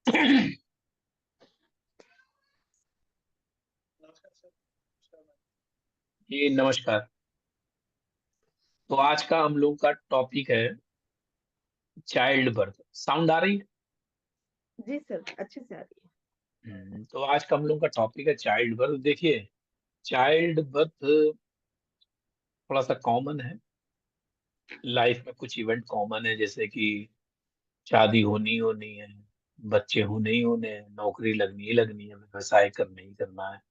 जी नमस्कार। तो आज का हम लोग का टॉपिक है चाइल्ड बर्थ। साउंड आ रही है? जी सर, अच्छे से आ रही है। तो आज का हम लोग का टॉपिक है चाइल्ड बर्थ। देखिए, चाइल्ड बर्थ थोड़ा सा कॉमन है। लाइफ में कुछ इवेंट कॉमन है, जैसे कि शादी होनी होनी है, बच्चे होने ही होने हैं, नौकरी लगनी ही लगनी है, व्यवसाय करना ही करना है,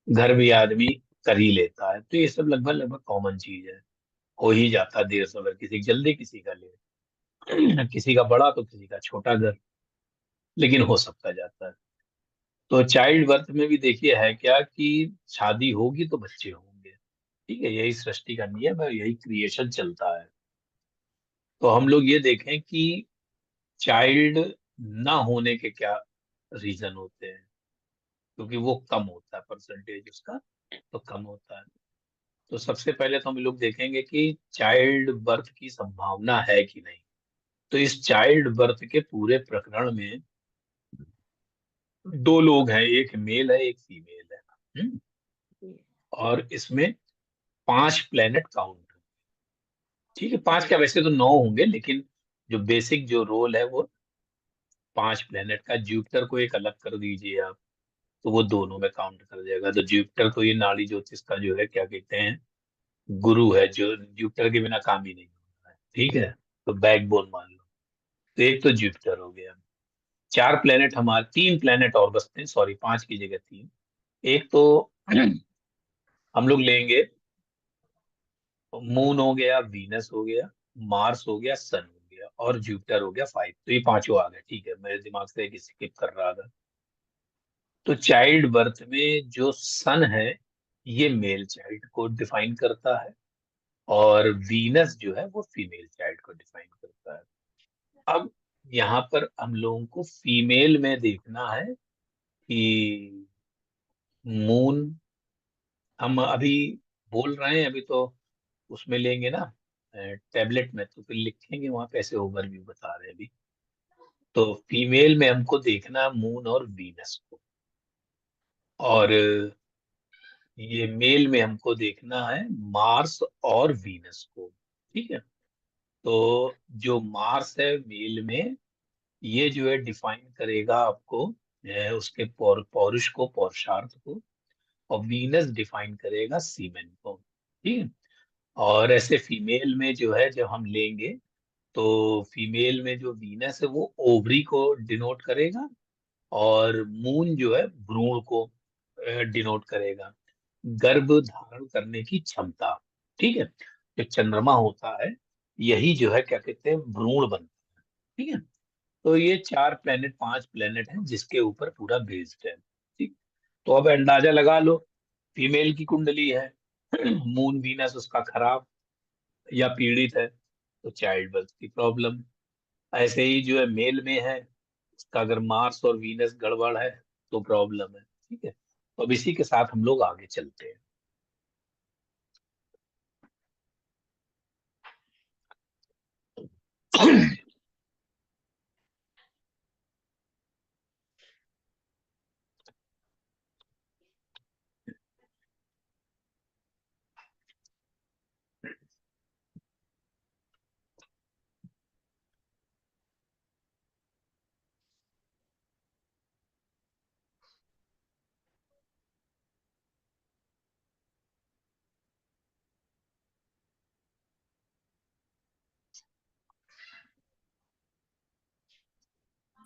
घर भी आदमी कर ही लेता है। तो ये सब लगभग लगभग कॉमन चीज है। हो ही जाता है देर सवेर, किसी की जल्दी किसी का लेट, किसी का बड़ा तो किसी का छोटा घर, लेकिन हो सबका जाता है। तो चाइल्ड बर्थ में भी देखिए है क्या कि शादी होगी तो बच्चे होंगे। ठीक है, यही सृष्टि का नियम है, यही क्रिएशन चलता है। तो हम लोग ये देखें कि चाइल्ड ना होने के क्या रीजन होते हैं, क्योंकि वो कम होता है, परसेंटेज उसका तो कम होता है। तो सबसे पहले तो हम लोग देखेंगे कि चाइल्ड बर्थ की संभावना है कि नहीं। तो इस चाइल्ड बर्थ के पूरे प्रकरण में दो लोग हैं, एक मेल है एक फीमेल है। जी। और इसमें 5 प्लेनेट काउंट। ठीक है, 5 जी। क्या, वैसे तो 9 होंगे, लेकिन जो बेसिक जो रोल है वो 5 प्लेनेट का। जुपिटर को एक अलग कर दीजिए आप, तो वो दोनों में काउंट कर जाएगा। तो जुपिटर को ये नाड़ी ज्योतिष का जो है क्या कहते हैं, गुरु है, जो जुपिटर के बिना काम ही नहीं होता है। ठीक है, तो बैकबोन मान लो। तो एक तो जुपिटर हो गया। 4 प्लेनेट हमारे, 3 प्लेनेट और बचते हैं, सॉरी 5 की जगह 3। एक तो हम लोग लेंगे, मून हो गया, वीनस हो गया, मार्स हो गया, सन हो गया, और जुपिटर हो गया 5। तो ये पांचों आ गए। ठीक है, मेरे दिमाग से एक स्किप कर रहा था। तो चाइल्ड बर्थ में जो सन है, ये मेल चाइल्ड को डिफाइन करता है, और वीनस जो है वो फीमेल चाइल्ड को डिफाइन करता है। अब यहाँ पर हम लोगों को फीमेल में देखना है कि मून, हम अभी बोल रहे हैं, अभी तो उसमें लेंगे ना टैबलेट में, तो फिर लिखेंगे वहां पे, ऐसे ओवरव्यू बता रहे हैं अभी। तो फीमेल में हमको देखना मून और वीनस को, और ये मेल में हमको देखना है मार्स और वीनस को। ठीक है, तो जो मार्स है मेल में, ये जो है डिफाइन करेगा आपको उसके पौरुष को, पौरुषार्थ को। और वीनस डिफाइन करेगा सीमेन को। ठीक है, और ऐसे फीमेल में जो है जब हम लेंगे, तो फीमेल में जो वीनस है वो ओवरी को डिनोट करेगा, और मून जो है भ्रूण को डिनोट करेगा, गर्भ धारण करने की क्षमता। ठीक है, जो चंद्रमा होता है, यही जो है क्या कहते हैं, भ्रूण बनता है। ठीक है, तो ये 4 प्लेनेट, 5 प्लेनेट हैं जिसके ऊपर पूरा बेस्ड है। ठीक, तो अब अंदाजा लगा लो, फीमेल की कुंडली है, मून वीनस उसका खराब या पीड़ित है, तो चाइल्ड बर्थ की प्रॉब्लम। ऐसे ही जो है मेल में है, उसका अगर मार्स और वीनस गड़बड़ है तो प्रॉब्लम है। ठीक है, तो अब इसी के साथ हम लोग आगे चलते हैं।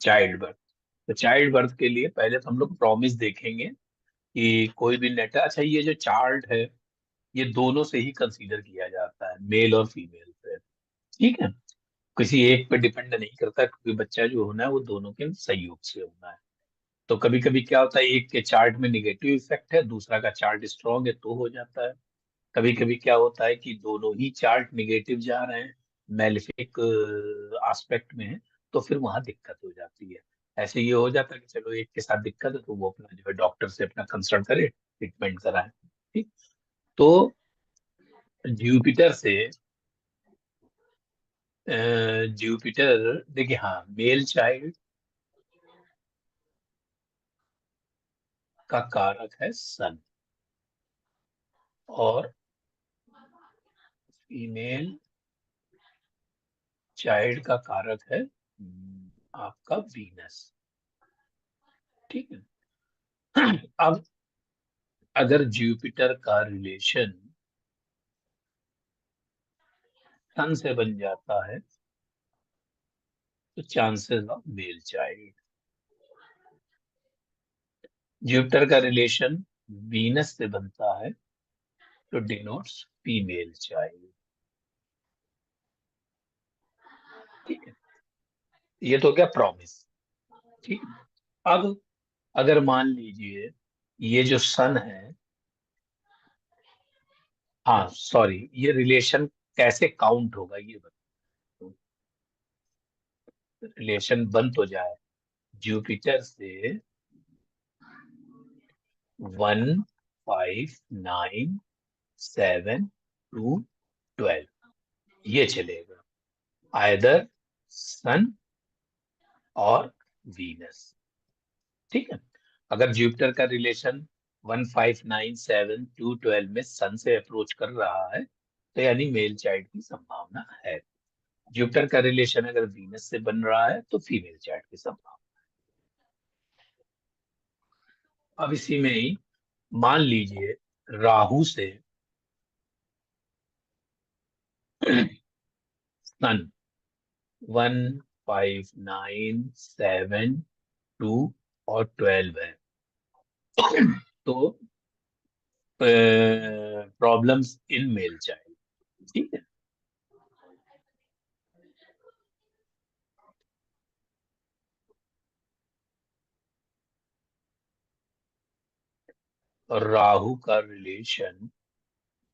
चाइल्ड बर्थ, तो चाइल्ड बर्थ के लिए पहले तो हम लोग प्रॉमिस देखेंगे कि कोई भी नेट, अच्छा ये जो चार्ट है, ये दोनों से ही कंसीडर किया जाता है, मेल और फीमेल पे। ठीक है, किसी एक पे डिपेंड नहीं करता, क्योंकि बच्चा जो होना है वो दोनों के सहयोग से होना है। तो कभी कभी क्या होता है, एक के चार्ट में निगेटिव इफेक्ट है, दूसरा का चार्ट स्ट्रांग है तो हो जाता है। कभी कभी क्या होता है कि दोनों ही चार्ट निगेटिव जा रहे हैं, मेलेफिक एस्पेक्ट में है, तो फिर वहां दिक्कत हो जाती है। ऐसे ये हो जाता है कि चलो एक के साथ दिक्कत है, तो वो अपना जो है डॉक्टर से अपना कंसल्ट करे, ट्रीटमेंट कराए। ठीक, तो जुपिटर से जुपिटर देखिए, हाँ मेल चाइल्ड का कारक है सन और फीमेल चाइल्ड का कारक है आपका वीनस। ठीक है। अब अगर जुपिटर का रिलेशन सन से बन जाता है तो chances of male child. Jupiter का रिलेशन वीनस से बनता है तो डिनोट्स फीमेल चाइल्ड। ठीक है, ये तो क्या प्रॉमिस। ठीक है। अब अगर मान लीजिए ये जो सन है, हाँ सॉरी, ये रिलेशन कैसे काउंट होगा ये बताओ। रिलेशन बन तो जाए जुपिटर से 1, 5, 9, 7, 2, 12 ये चलेगा, आइदर सन और वीनस। ठीक है। अगर जुपिटर का रिलेशन 1, 5, 9, 7, 2, 12 में सन से अप्रोच कर रहा है तो यानी मेल चाइल्ड की संभावना है। जुपिटर का रिलेशन अगर वीनस से बन रहा है तो फीमेल चाइल्ड की संभावना। अब इसी में ही मान लीजिए राहु से सन 1, 5, 9, 7, 2 और 12 है तो प्रॉब्लम्स इन मेल चाइल्ड। ठीक है। और राहु का रिलेशन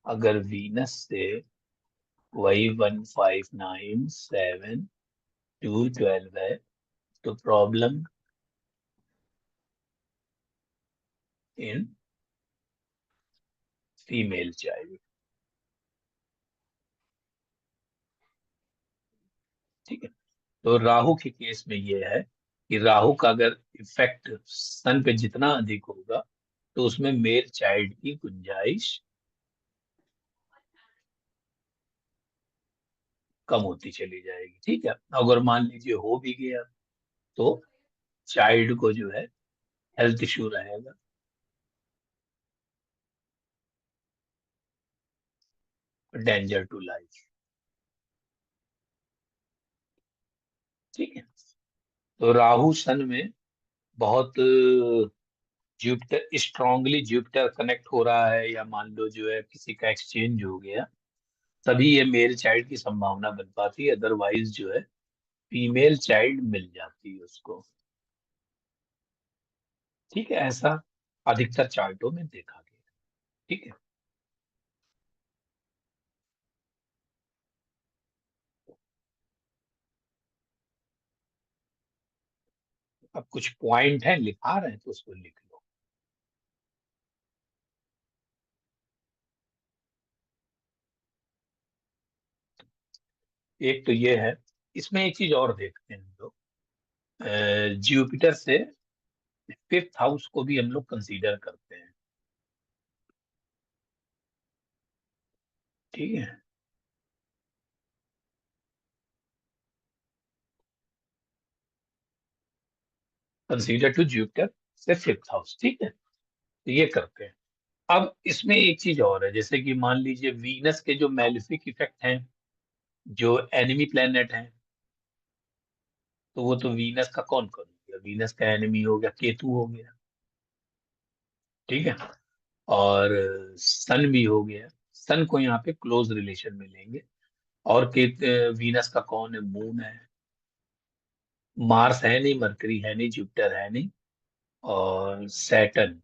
अगर वीनस से वही 1, 5, 9, 7, 2, 12 है तो प्रॉब्लम इन फीमेल चाइल्ड। ठीक है। तो राहु के केस में ये है कि राहु का अगर इफेक्ट सन पे जितना अधिक होगा तो उसमें मेल चाइल्ड की गुंजाइश कम होती चली जाएगी। ठीक है। अगर मान लीजिए हो भी गया तो चाइल्ड को जो है हेल्थ इश्यू रहेगा, डेंजर टू लाइफ। ठीक है। तो राहु सन में बहुत जुपिटर स्ट्रांगली जुपिटर कनेक्ट हो रहा है या मान लो जो है किसी का एक्सचेंज हो गया तभी ये मेल चाइल्ड की संभावना बन पाती है, अदरवाइज जो है फीमेल चाइल्ड मिल जाती है उसको। ठीक है, ऐसा अधिकतर चार्टों में देखा गया। ठीक है। अब कुछ पॉइंट है लिखा रहे हैं तो उसको लिख लो। एक तो ये है, इसमें एक चीज और देखते हैं हम लोग, जुपिटर से फिफ्थ हाउस को भी हम लोग कंसीडर करते हैं। ठीक है। कंसीडर टू जुपिटर से फिफ्थ हाउस। ठीक है, तो ये करते हैं। अब इसमें एक चीज और है, जैसे कि मान लीजिए वीनस के जो मैलिफिक इफेक्ट हैं, जो एनिमी प्लेनेट हैं, तो वो तो वीनस का कौन कौन हो गया, वीनस का एनिमी हो गया केतु हो गया। ठीक है। और सन भी हो गया, सन को यहाँ पे क्लोज रिलेशन में लेंगे। और के वीनस का कौन है, मून है। मार्स है नहीं, मरकरी है नहीं, जुपिटर है नहीं, और सैटर्न,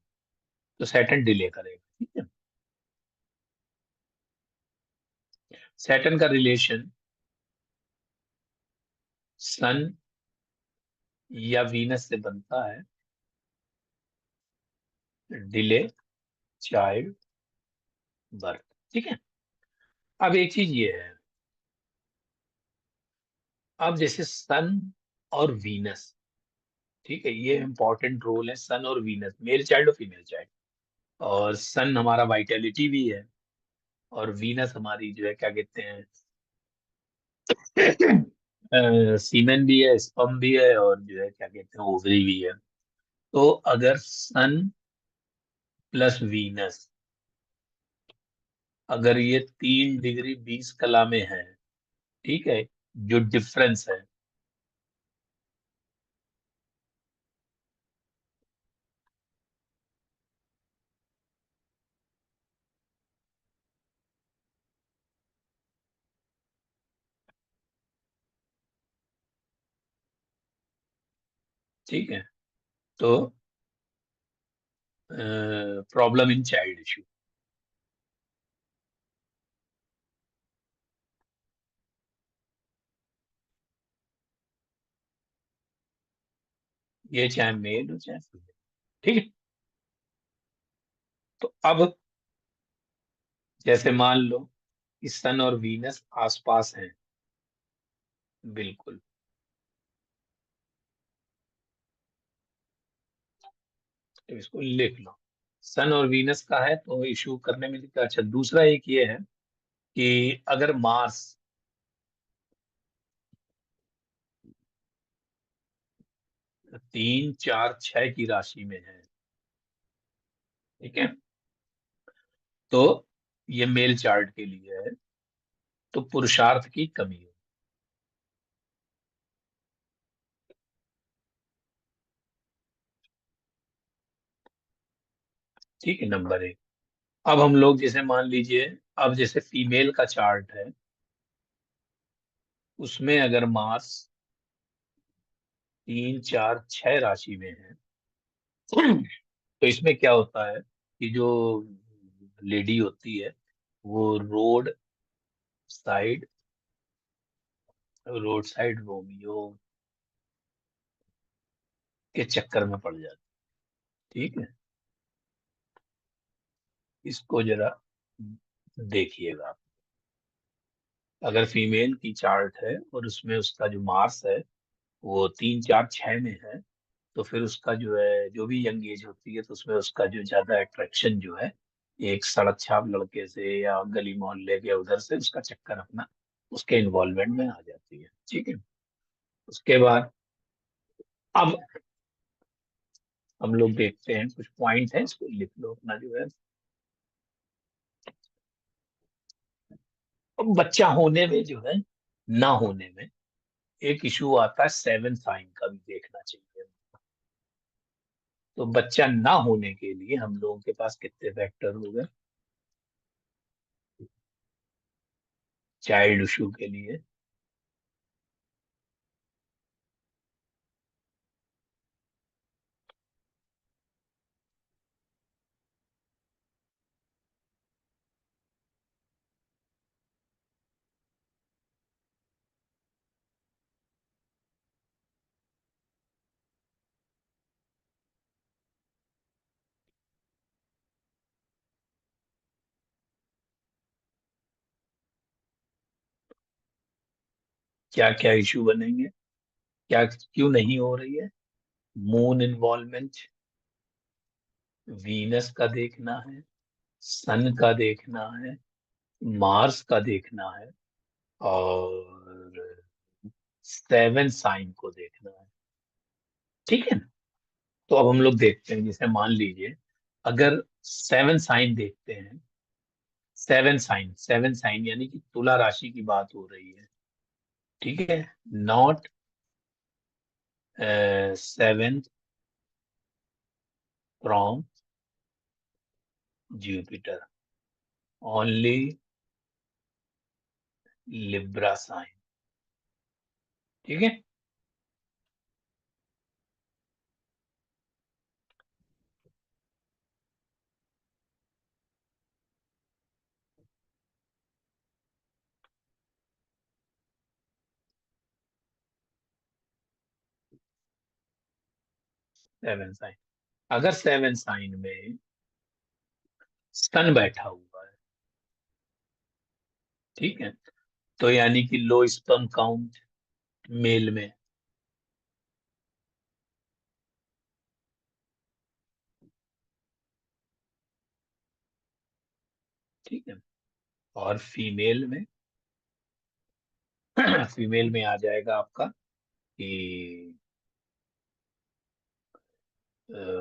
तो सैटर्न डिले करेगा। ठीक है। सैटर्न का रिलेशन सन या वीनस से बनता है डिले चाइल्ड बर्थ। ठीक है। अब एक चीज ये है, अब जैसे सन और वीनस ठीक है, ये इंपॉर्टेंट रोल है सन और वीनस, मेल चाइल्ड और फीमेल चाइल्ड। और सन हमारा वाइटलिटी भी है, और वीनस हमारी जो है क्या कहते हैं सीमेन भी है, स्पर्म भी है, और जो है क्या कहते हैं ओवरी भी है। तो अगर सन प्लस वीनस, अगर ये 3 डिग्री 20 कला में है, ठीक है, जो डिफरेंस है, ठीक है, तो प्रॉब्लम इन चाइल्ड इशू। ये चाहे मेल हो चाहे फीमेल, ठीक है। तो अब जैसे मान लो कि सन और वीनस आसपास हैं, बिल्कुल, तो इसको लिख लो। सन और वीनस का है तो इशू करने में दिक्कत। अच्छा, दूसरा एक ये है कि अगर मार्स 3 4 6 की राशि में है, ठीक है, तो ये मेल चार्ट के लिए है, तो पुरुषार्थ की कमी है। ठीक है, नंबर 1। अब हम लोग जैसे मान लीजिए, अब जैसे फीमेल का चार्ट है, उसमें अगर मार्स 3 4 6 राशि में है, तो इसमें क्या होता है कि जो लेडी होती है वो साइड रोड साइड रोमियो के चक्कर में पड़ जाती है। ठीक है, इसको जरा देखिएगा। अगर फीमेल की चार्ट है और उसमें उसका जो मार्स है वो 3 4 6 में है, तो फिर उसका जो है, जो भी यंग एज होती है, तो उसमें उसका जो ज्यादा अट्रैक्शन जो है, एक सड़क छाप लड़के से या गली मोहल्ले के उधर से उसका चक्कर अपना उसके इन्वॉल्वमेंट में आ जाती है। ठीक है, उसके बाद अब हम लोग देखते हैं, कुछ पॉइंट है, इसको लिख लो अपना जो है। अब बच्चा होने में जो है, ना होने में एक इशू आता है, 7 साइन का भी देखना चाहिए। तो बच्चा ना होने के लिए हम लोगों के पास कितने फैक्टर हो गए चाइल्ड इशू के लिए? क्या क्या इशू बनेंगे, क्या क्यों नहीं हो रही है? मून इन्वॉल्वमेंट, वीनस का देखना है, सन का देखना है, मार्स का देखना है, और 7 साइन को देखना है। ठीक है, तो अब हम लोग देखते हैं, जैसे मान लीजिए अगर 7 साइन देखते हैं, 7 साइन यानी कि तुला राशि की बात हो रही है। ठीक है, not 7th from Jupiter, only Libra sign. ठीक है, 7 साइन, अगर 7 साइन में सन बैठा हुआ है, ठीक है, तो यानी कि लो स्पर्म काउंट मेल में, ठीक है। और फीमेल में फीमेल में आ जाएगा आपका कि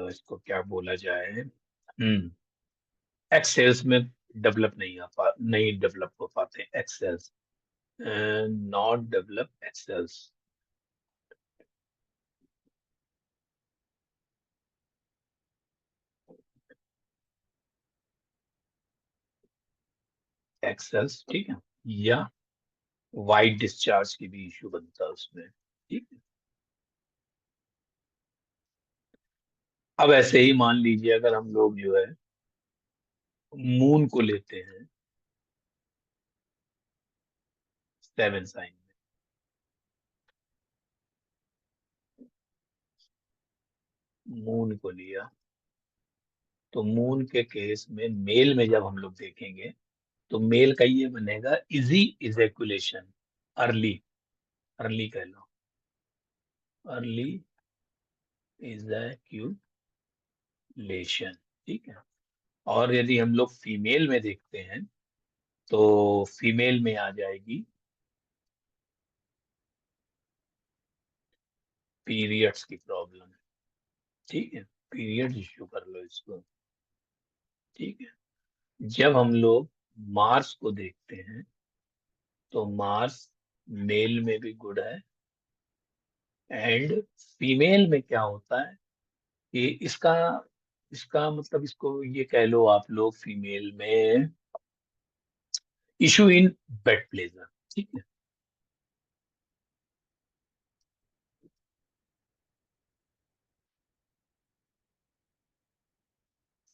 इसको क्या बोला जाए, एक्सेल्स में नहीं डेवलप हो पाते एक्सेल्स, नॉट डेवलप एक्सेल्स। एक्सेल्स ठीक है, या वाइट डिस्चार्ज की भी इश्यू बनता है उसमें। ठीक है। अब ऐसे ही मान लीजिए अगर हम लोग जो है मून को लेते हैं 7 साइन में, मून को लिया तो मून के केस में मेल में जब हम लोग देखेंगे तो मेल का ये बनेगा इजी इजैकुलेशन, अर्ली, अर्ली कह लो, अर्ली इजैक्यूलेशन। ठीक है। और यदि हम लोग फीमेल में देखते हैं तो फीमेल में आ जाएगी पीरियड्स की प्रॉब्लम। ठीक है, पीरियड इश्यू कर लो इसको। ठीक है। जब हम लोग मार्स को देखते हैं तो मार्स मेल में भी गुड है, एंड फीमेल में क्या होता है कि इसका इसका मतलब इसको ये कह लो आप लोग फीमेल में इशू इन बेड प्लेजर। ठीक है।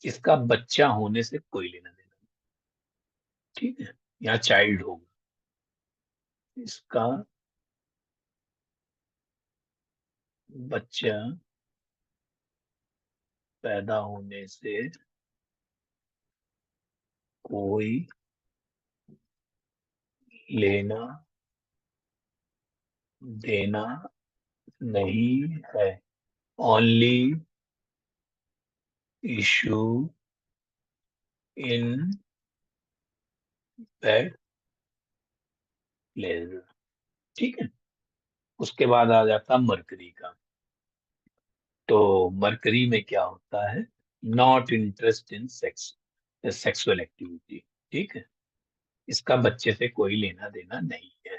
इसका बच्चा होने से कोई लेना देना नहीं। ठीक है, यहाँ चाइल्ड होगा, इसका बच्चा पैदा होने से कोई लेना देना नहीं है, only issue in bed pleasure. ठीक है। उसके बाद आ जाता मरकरी का। तो मरकरी में क्या होता है, not interest in sex, sexual activity. ठीक है, इसका बच्चे से कोई लेना देना नहीं है।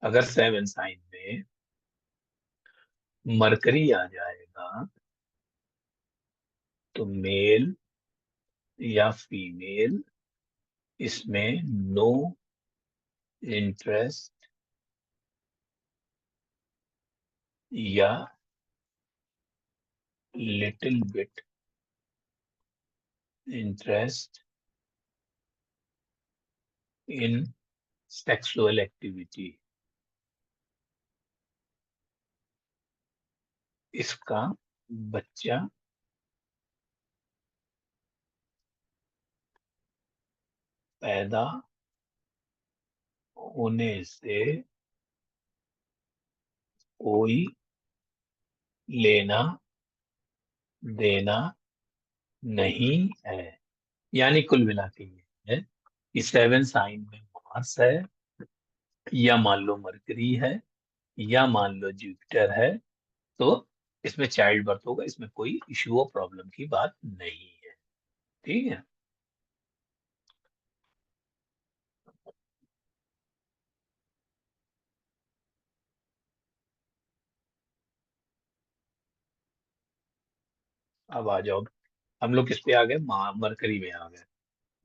अगर 7 साइन में मरकरी आ जाएगा तो मेल या फीमेल इसमें नो इंटरेस्ट या little bit interest in sexual activity, इसका बच्चा पैदा होने से कोई लेना देना नहीं है। यानी कुल मिला के ये है कि 7 साइन में मार्स है, या मान लो मरकरी है, या मान लो जुपिटर है, तो इसमें चाइल्ड बर्थ होगा, इसमें कोई इश्यू और प्रॉब्लम की बात नहीं है। ठीक है। अब आ जाओ, हम लोग किस पे आ गए, मरकरी में आ गए।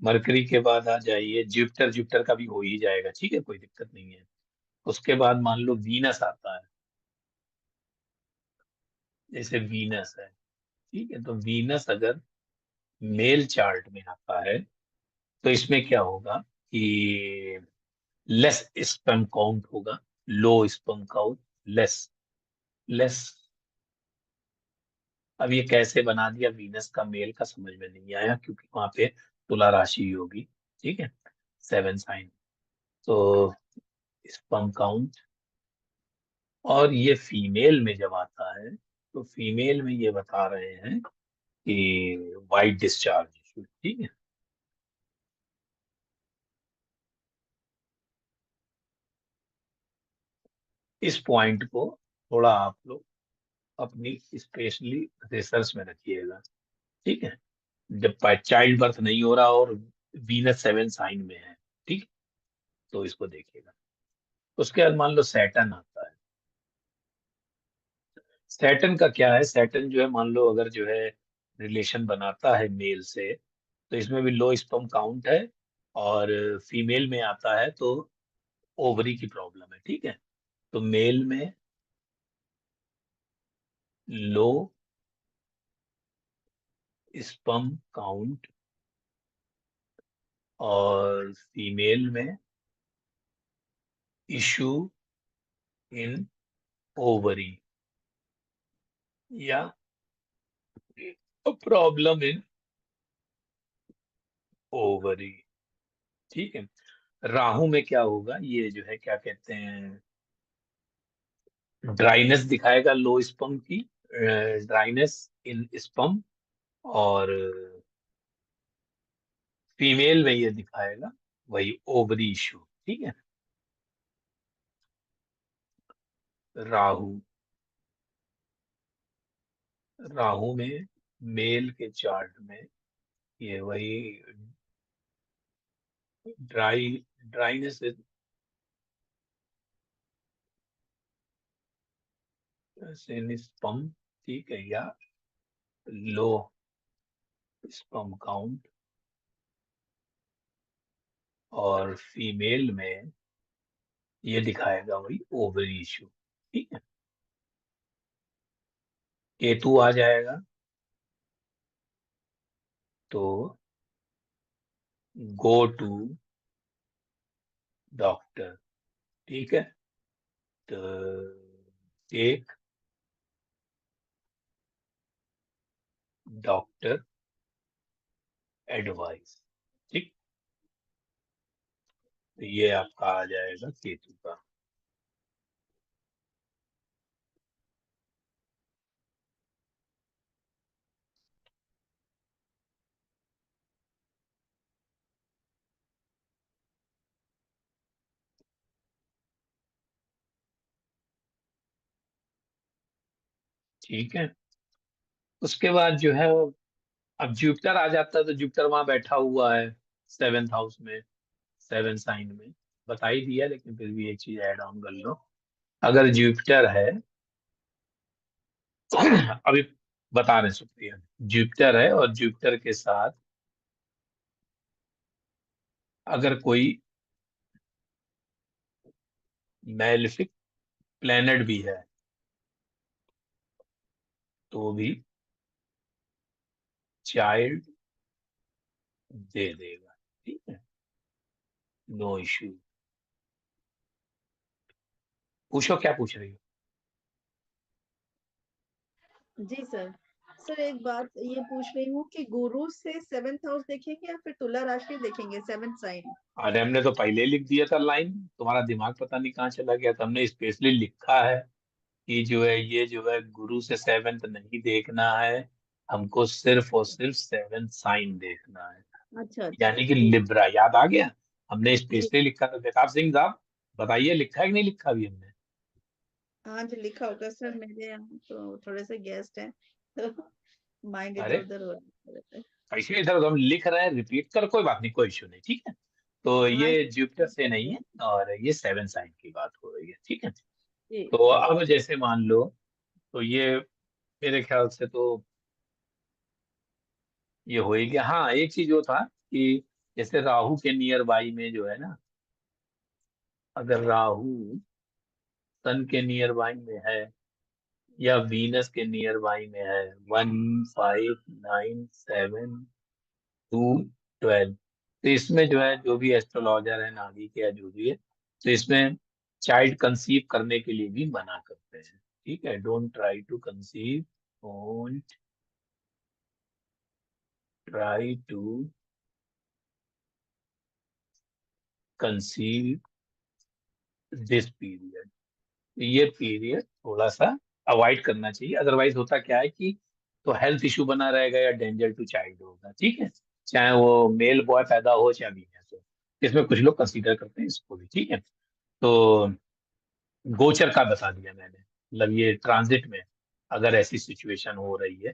मरकरी के बाद आ जाइए जुपिटर, जुपिटर का भी हो ही जाएगा, ठीक है, कोई दिक्कत नहीं है। उसके बाद मान लो वीनस आता है, जैसे वीनस है। ठीक है, तो वीनस अगर मेल चार्ट में आता है तो इसमें क्या होगा कि लेस स्पर्म काउंट होगा, low sperm count, less less. अब ये कैसे बना दिया वीनस का मेल का समझ में नहीं आया, क्योंकि वहां पे तुला राशि होगी। ठीक है, 7 साइन, तो स्पर्म काउंट और ये फीमेल में जब आता है तो फीमेल में ये बता रहे हैं कि वाइट डिस्चार्ज इशू, ठीक है। इस पॉइंट को थोड़ा आप लोग अपनी स्पेशली रिसर्च में रखिएगा, ठीक है। जब चाइल्ड बर्थ नहीं हो रहा और वीनस 7 साइन में है, ठीक, तो इसको देखिएगा। उसके बाद मान लो सैटर्न आता है। सैटर्न का क्या है, सैटर्न जो है मान लो अगर जो है रिलेशन बनाता है मेल से, तो इसमें भी लो स्पर्म काउंट है, और फीमेल में आता है तो ओवरी की प्रॉब्लम है, ठीक है। तो मेल में लो स्पर्म काउंट और फीमेल में इशू इन ओवरी या प्रॉब्लम इन ओवरी, ठीक है। राहु में क्या होगा, ये जो है क्या कहते हैं, ड्राइनेस दिखाएगा लो स्पर्म की, ड्राइनेस इन स्पर्म, और फीमेल में ये दिखाएगा वही ओवरी इशू, ठीक है। राहु, राहु में मेल के चार्ट में ये वही ड्राई ड्राइनेस इन स्पर्म, ठीक है, या लो स्पर्म काउंट, और फीमेल में ये दिखाएगा वही ओवरी इशू, ठीक है। केतु आ जाएगा तो गो टू डॉक्टर, ठीक है। तो टेक डॉक्टर एडवाइस, ठीक। तो ये आपका आ जाएगा केतु का। ठीक है। उसके बाद जो है अब जुपिटर आ जाता है, तो जुपिटर वहां बैठा हुआ है 7th हाउस में, 7 साइन में, बता ही दिया, लेकिन फिर भी एक चीज ऐड ऑन कर लो। अगर जुपिटर है अभी बता रहे सुप्रिया, जुपिटर है और जुपिटर के साथ अगर कोई मैलिफिक प्लेनेट भी है तो भी चाइल्ड दे देगा, ठीक है, नो इश्यू। पूछो क्या पूछ रही हो। जी सर। सर एक बात ये पूछ रही हूँ कि गुरु से 7th हाउस देखेंगे या फिर तुला राशि देखेंगे, 7th साइन। अरे हमने तो पहले ही लिख दिया था लाइन, तुम्हारा दिमाग पता नहीं कहाँ चला गया था। हमने स्पेशली लिखा है कि जो है ये जो है गुरु से 7th नहीं देखना है, हमको सिर्फ और सिर्फ 7th साइन देखना है, अच्छा अच्छा यानी कि जी। लिब्रा। याद आ गया, हमने जी स्पेशली लिखा था। बेताब सिंह साहब बताइए, लिखा है कि नहीं लिखा अभी हमने। हाँ जी, लिखा होगा सर, मेरे यहाँ तो थोड़े से गेस्ट हैं तो माइंड इधर अरे उधर हो रहा है। ऐसे इधर हम लिख रहे हैं, रिपीट कर, कोई बात नहीं, कोई इश्यू नहीं, ठीक है। तो हाँ ये जुपिटर से नहीं है, और ये 7 साइन की बात हो रही है, ठीक है। जी तो जी। अब जैसे मान लो, तो ये मेरे ख्याल से तो ये हो ही गया। हाँ, एक चीज जो था कि जैसे राहु के नियर बाई में जो है ना, अगर राहु सन के नियर बाई में है या वीनस के नियर बाई में है, 1 5 9 7 2 12, तो इसमें जो है जो भी एस्ट्रोलॉजर है नागी के या जो भी है, तो इसमें चाइल्ड कंसीव करने के लिए भी मना करते हैं, ठीक है। Don't try to conceive, don't try to conceive this period, ये पीरियड थोड़ा सा अवॉइड करना चाहिए, अदरवाइज होता क्या है कि तो हेल्थ इशू बना रहेगा या डेंजर टू चाइल्ड होगा, ठीक है, चाहे वो मेल बॉय पैदा हो चाहे फीमेल हो, इसमें कुछ लोग कंसीडर करते हैं इसको भी, ठीक है। तो गोचर का बता दिया मैंने, मतलब ये ट्रांजिट में अगर ऐसी सिचुएशन हो रही है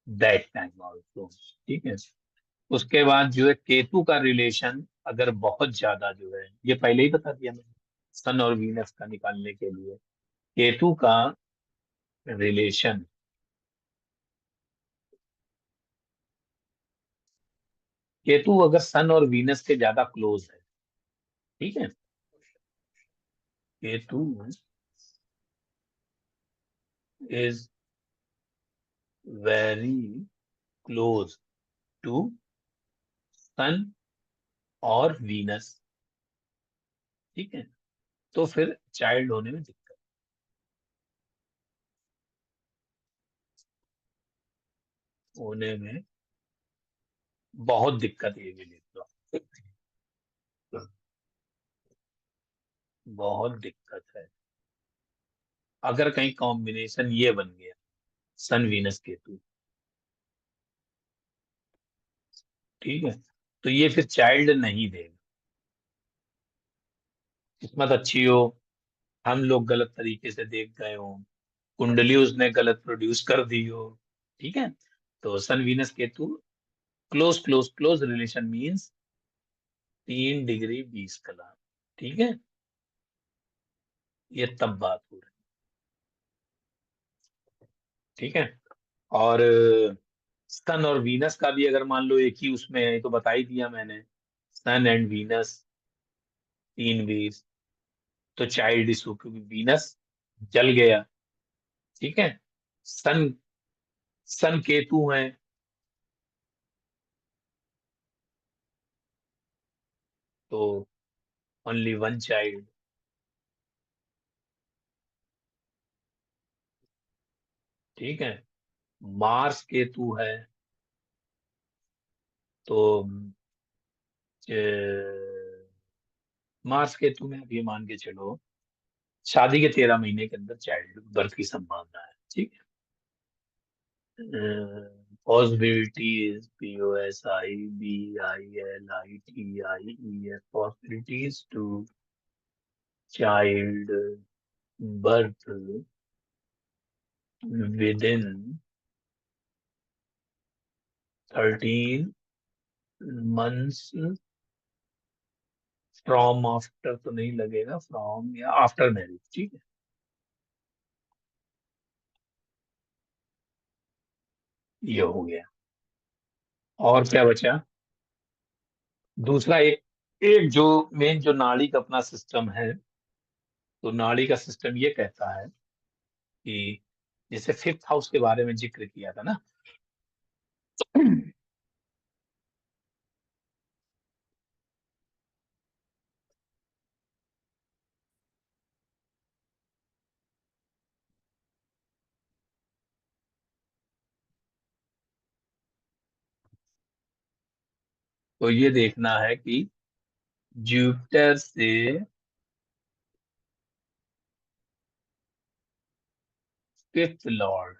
दैट टाइम ऑल्सो, ठीक है। उसके बाद जो है केतु का रिलेशन अगर बहुत ज्यादा जो है, ये पहले ही बता दिया मैंने, सन और वीनस का निकालने के लिए केतु का रिलेशन, केतु अगर सन और वीनस के ज्यादा क्लोज है, ठीक है, Ketu is very close to sun और वीनस, ठीक है, तो फिर चाइल्ड होने में दिक्कत, होने में बहुत दिक्कत, ये भी लिख लो, बहुत दिक्कत है अगर कहीं कॉम्बिनेशन ये बन गया सन वीनस केतु, ठीक है, तो ये फिर चाइल्ड नहीं देगा, किस्मत अच्छी हो, हम लोग गलत तरीके से देख गए हो, कुंडली उसने गलत प्रोड्यूस कर दी हो, ठीक है, तो sun Venus Ketu close close close relation means 3 degree 20 कला, ठीक है, ये तब बात हो रही, ठीक है। और सन और वीनस का भी अगर मान लो एक ही उसमें है, तो बता ही दिया मैंने, सन एंड वीनस 3 20, तो चाइल्ड इशू क्योंकि वीनस जल गया, ठीक है, सन सन केतु है, तो ओनली वन चाइल्ड, ठीक है, मार्स केतु है, तो मार्स केतु में अभी मान के चलो शादी के 13 महीने के अंदर चाइल्ड बर्थ की संभावना है, ठीक है। Possibility is POSIBILITIES possibilities to child birth within 13 months from after, तो नहीं लगेगा, फ्रॉम या आफ्टर मैरिज, ठीक है, ये हो गया। और क्या बचा, दूसरा एक, एक जो मेन जो नाड़ी का अपना सिस्टम है, तो नाड़ी का सिस्टम ये कहता है कि जैसे फिफ्थ हाउस के बारे में जिक्र किया था ना, तो ये देखना है कि जुपिटर से फिफ्थ लॉर्ड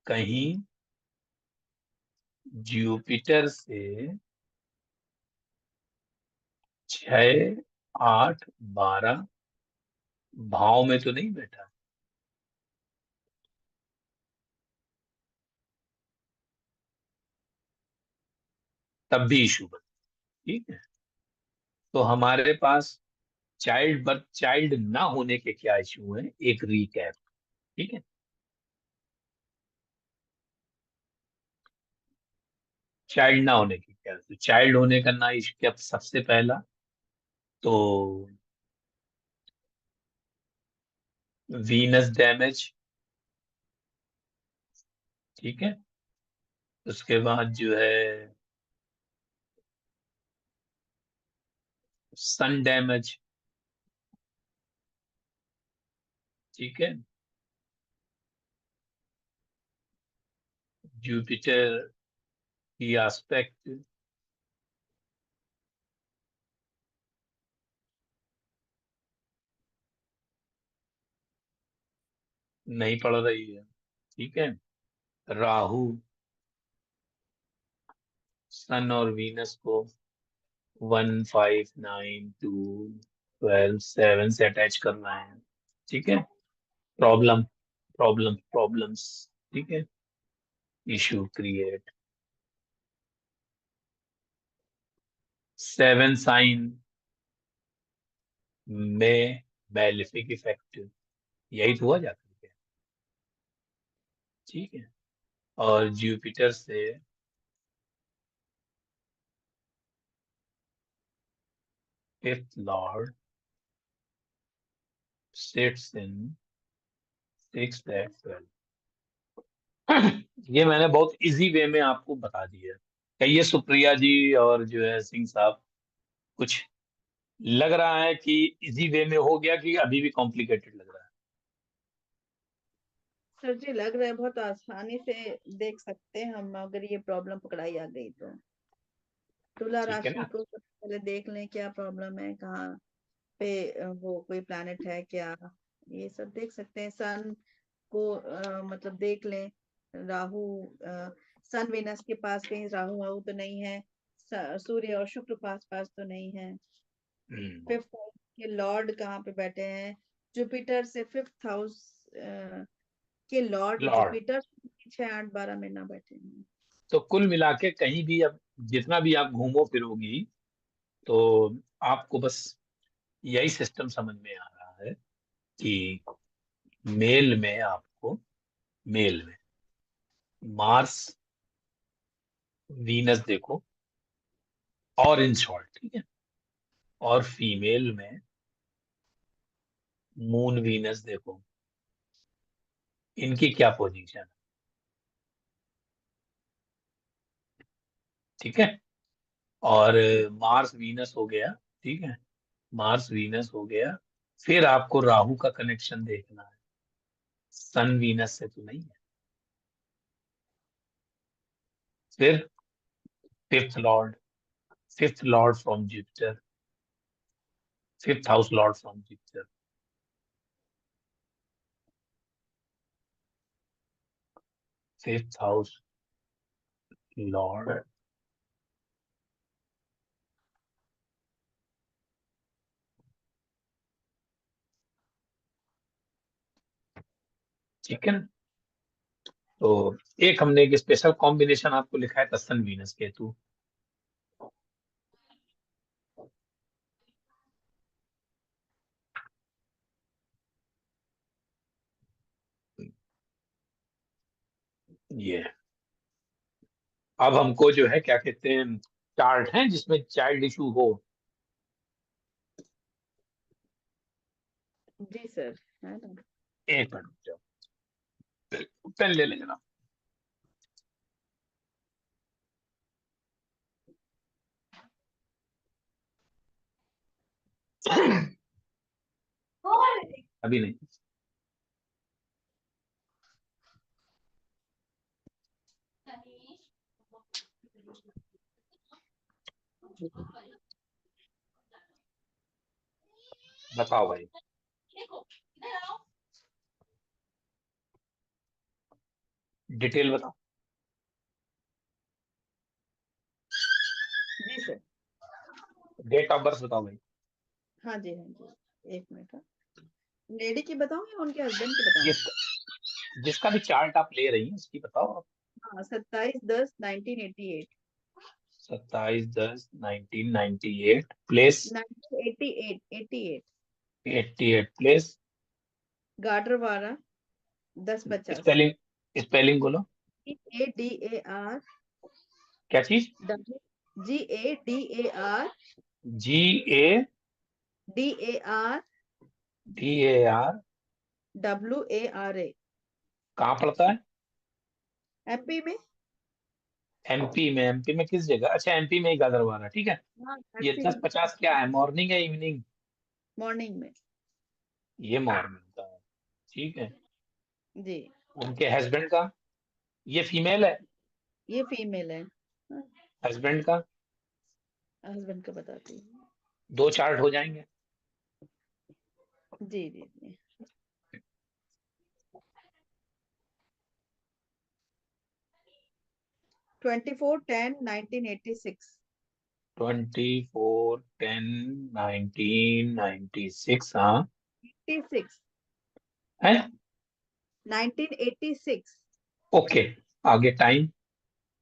कहीं जुपिटर से 6 8 12 भाव में तो नहीं बैठा, तब भी इशू बन, ठीक है, तो हमारे पास चाइल्ड बर्थ, चाइल्ड ना होने के क्या इशू है, एक रिकैप, ठीक है, चाइल्ड ना होने की क्या, तो चाइल्ड होने का ना इश्क सबसे पहला तो वीनस डैमेज, ठीक है, उसके बाद जो है सन डैमेज, ठीक है, जुपिटर की एस्पेक्ट, नहीं पड़ रही है, ठीक है। राहु सन और वीनस को 1 5 9 2 12 7 से अटैच करना है, ठीक है। प्रॉब्लम्स, ठीक है। इशू क्रिएट 7 साइन में बेलिफिक इफेक्ट, यही तो हुआ जाता है, ठीक है। और जुपिटर से fifth lord sits in sixth at 12। ये मैंने बहुत इजी वे में आपको बता दिया। कहिए सुप्रिया जी और जो है सिंह साहब, कुछ लग रहा है कि इजी वे में हो गया कि अभी भी कॉम्प्लिकेटेड लग रहा है? सर जी लग रहा है बहुत आसानी से देख सकते हैं हम, अगर ये प्रॉब्लम पकड़ाई आ गई तो। तुला ठीक है राशि ना। को सबसे पहले देख लें क्या प्रॉब्लम है, कहाँ पे वो कोई प्लैनेट है क्या, ये सब देख सकते हैं। सन को मतलब देख लें। राहु सन वीनस के पास कहीं राहु वाहु तो नहीं है। सूर्य और शुक्र पास पास तो नहीं है। हम्म। फिफ्थ हाउस के लॉर्ड कहाँ पे बैठे हैं? जुपिटर से फिफ्थ हाउस के लॉर्ड लॉर्ड। जुपिटर 6 8 12 में ना बैठे हैं। तो कुल मिला के कहीं भी अब जितना भी आप घूमो फिरोगी, तो आपको बस यही सिस्टम समझ में आ रहा है कि मेल में आपको, मेल में मार्स वीनस देखो, और इन शॉर्ट, ठीक है। और फीमेल में मून वीनस देखो, इनकी क्या पोजीशन है, ठीक है। और मार्स वीनस हो गया, ठीक है। मार्स वीनस हो गया। फिर आपको राहु का कनेक्शन देखना है, सन वीनस से तो नहीं है। फिर fifth Lord, fifth Lord from Jupiter, fifth house Lord from Jupiter, fifth house Lord, ठीक है ना। तो एक हमने एक स्पेशल कॉम्बिनेशन आपको लिखा है, सन वीनस केतु। ये अब हमको जो है क्या कहते हैं, चार्ट है जिसमें चाइल्ड इशू हो। जी सर, है ना। एक मिनट रुक जाओ, पेन ले लेना। अभी नहीं, बताओ भाई, डिटेल बताओ। जी सर। डेट ऑफ बर्थ बताओ भाई। हाँ जी, हाँ जी, एक मिनट। लेडी की बताऊं या उनके हस्बैंड की बताऊं? जिस जिसका भी चार्ट आप ले रही हैं उसकी बताओ आप। हाँ, 27/10/1988। 27/10/1998, place 1988, 88 place. Gadarwara 1050। Spelling, spelling बोलो। GADAR क्या चीज? GADAR G A DAR D A R. WARA। कहाँ पड़ता है? MP में। एमपी में? एमपी में किस जगह? अच्छा, एमपी में ही गादरवारा, ठीक है। हाँ, ये MP 1050 क्या है, मॉर्निंग है इवनिंग? मॉर्निंग में। ये मॉर्निंग का है, ठीक है। जी, उनके हस्बैंड का, ये फीमेल है, ये फीमेल है। हस्बैंड का। हस्बैंड का बताती हूँ। दो चार्ट हो जाएंगे। जी जी जी। 24/10/1986। 24/10/1996। हाँ 86। है। 1986। ओके, आगे टाइम।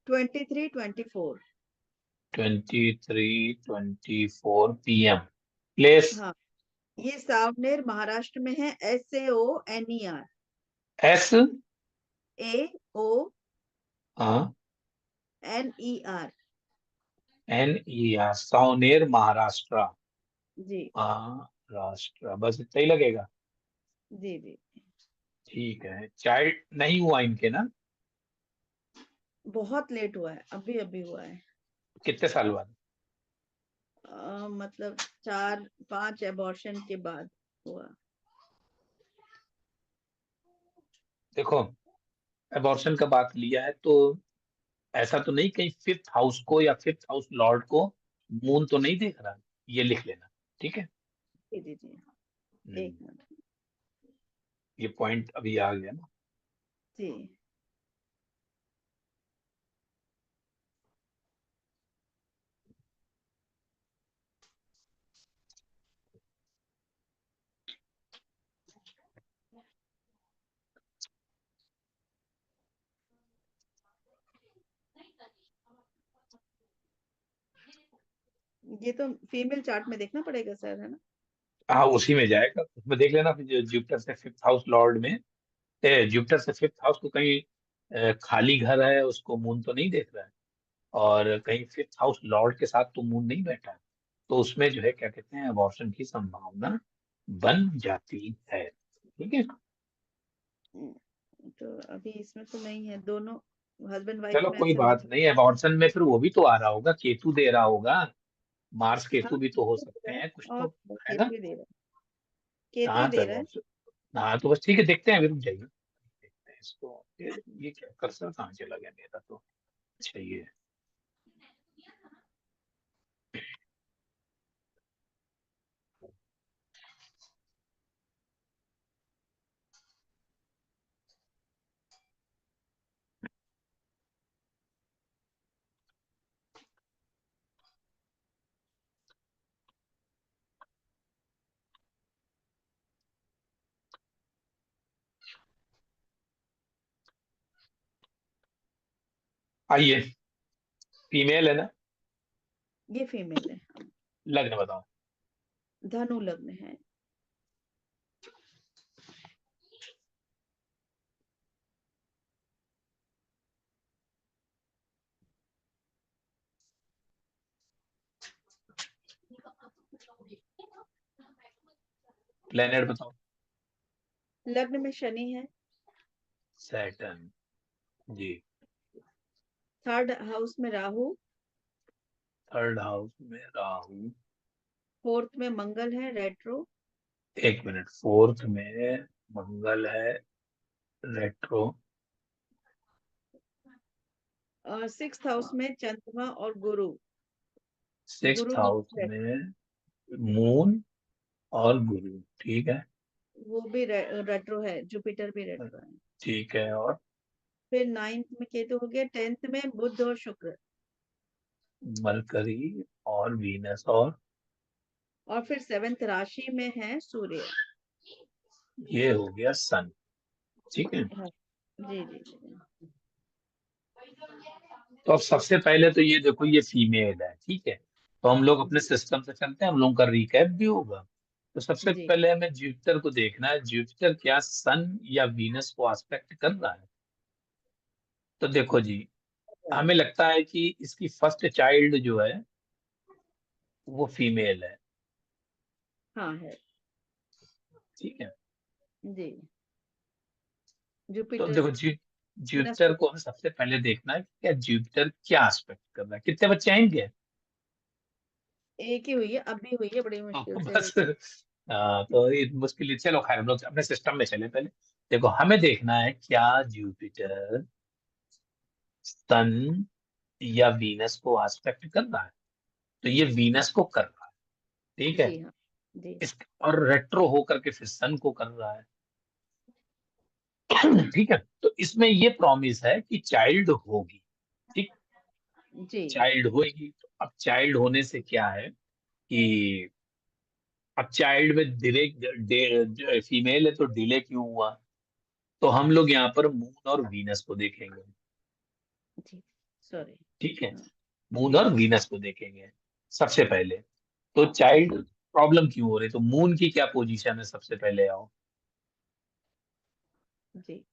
23:24। 23:24 PM। प्लेस। हाँ, ये सावनेर महाराष्ट्र में है। SAONER। एस। AONER। हाँ, NER, सावनेर महाराष्ट्र। जी महाराष्ट्र, बस इतना ही लगेगा। जी जी। ठीक है, चाइल्ड नहीं हुआ इनके ना? बहुत लेट हुआ है, अभी अभी हुआ है। कितने साल बाद? मतलब 4-5 एबॉर्शन के बाद हुआ। देखो, अबॉर्शन का बात लिया है तो ऐसा तो नहीं कहीं फिफ्थ हाउस को या फिफ्थ हाउस लॉर्ड को मून तो नहीं देख रहा? ये लिख लेना, ठीक है। जी जी जी। हम्म, एक मिनट। ये पॉइंट अभी आ गया ना। जी। ये तो फीमेल चार्ट में देखना पड़ेगा सर, है ना? हाँ, उसी में जाएगा, उसमें देख लेना फिर जुपिटर से फिफ्थ हाउस लॉर्ड में। जुपिटर से फिफ्थ हाउस को कहीं खाली घर है, उसको मून तो नहीं देख रहा है। और कहीं फिफ्थ हाउस लॉर्ड के साथ तो मून नहीं बैठा है। तो उसमें जो है क्या कहते हैं, अबॉर्शन की संभावना बन जाती है, ठीक है। तो अभी इसमें तो नहीं है, दोनों हस्बैंड वाइफ चलो में कोई ऐसा बात नहीं। नहीं, अबॉर्शन में फिर वो भी तो आ रहा होगा, केतु दे रहा होगा। मार्स हाँ, केतु भी तो हो केतु दे सकते रहा है। हैं कुछ और तो, है ना। केतु ही दे रहा है। केतु ही हाँ तो दे रहा है। अबॉर्शन, हाँ तो बस ठीक है, देखते हैं, अभी रुक जाइए, देखते हैं इसको। ये क्या कर्सर कहाँ चला गया मेरा तो। अच्छा ये, आइए। फीमेल है ना? ये फीमेल है। लग्न बताओ। धनु लग्न है। प्लेनेट बताओ। लग्न में शनि है। सैटर्न। जी। थर्ड हाउस में राहु। थर्ड हाउस में राहु। फोर्थ में मंगल है, रेट्रो। एक मिनट, फोर्थ में मंगल है, रेट्रो। और सिक्स्थ हाउस में चंद्रमा और गुरु। सिक्स्थ गुरु हाउस दोनों में मून और गुरु, ठीक है। वो भी रेट्रो है, जुपिटर भी रेट्रो है। ठीक है, और फिर नाइन्थ में केतु हो गया। टेंथ में बुध और शुक्र। मरकरी और वीनस, और और फिर सेवेंथ राशि में है सूर्य। ये हो गया सन, ठीक है। हाँ जी जी जी। तो अब सबसे पहले तो ये देखो, ये फीमेल है, ठीक है। तो हम लोग अपने जी सिस्टम से चलते हैं, हम लोगों का रिकैप भी होगा। तो सबसे जी। पहले हमें जुपिटर को देखना है, जुपिटर क्या सन या वीनस को एस्पेक्ट कर रहा है। तो देखो जी, हमें लगता है कि इसकी फर्स्ट चाइल्ड जो है वो फीमेल है, हाँ है। ठीक है। जी। तो जुपिटर देखो वीनस जुपिटर को। को हमें सबसे पहले देखना है कि क्या जुपिटर क्या एस्पेक्ट कर रहा है, कितने बच्चे आएंगे। एक ही हुई है, अभी हुई है, बड़ी हाँ, मुश्किल से हुई। बस तो ये मुश्किल, चलो खैर हम लोग अपने सिस्टम में चले पहले। देखो, हमें देखना है क्या जुपिटर सन या वीनस को एस्पेक्ट कर रहा है। तो ये वीनस को कर रहा है, ठीक है। जी हाँ। जी इस और रेट्रो होकर के फिर सन को कर रहा है, ठीक है। तो इसमें ये प्रॉमिस है कि चाइल्ड होगी, ठीक। जी चाइल्ड होगी। तो अब चाइल्ड होने से क्या है कि अब चाइल्ड में डिले, फीमेल है तो डिले क्यों हुआ? तो हम लोग यहाँ पर मून और वीनस को देखेंगे। जी, सॉरी। ठीक है, हाँ, मून जी और वीनस को देखेंगे सबसे पहले। तो चाइल्ड प्रॉब्लम क्यों हो रही, तो मून की क्या पोजीशन है, सबसे पहले आओ। जी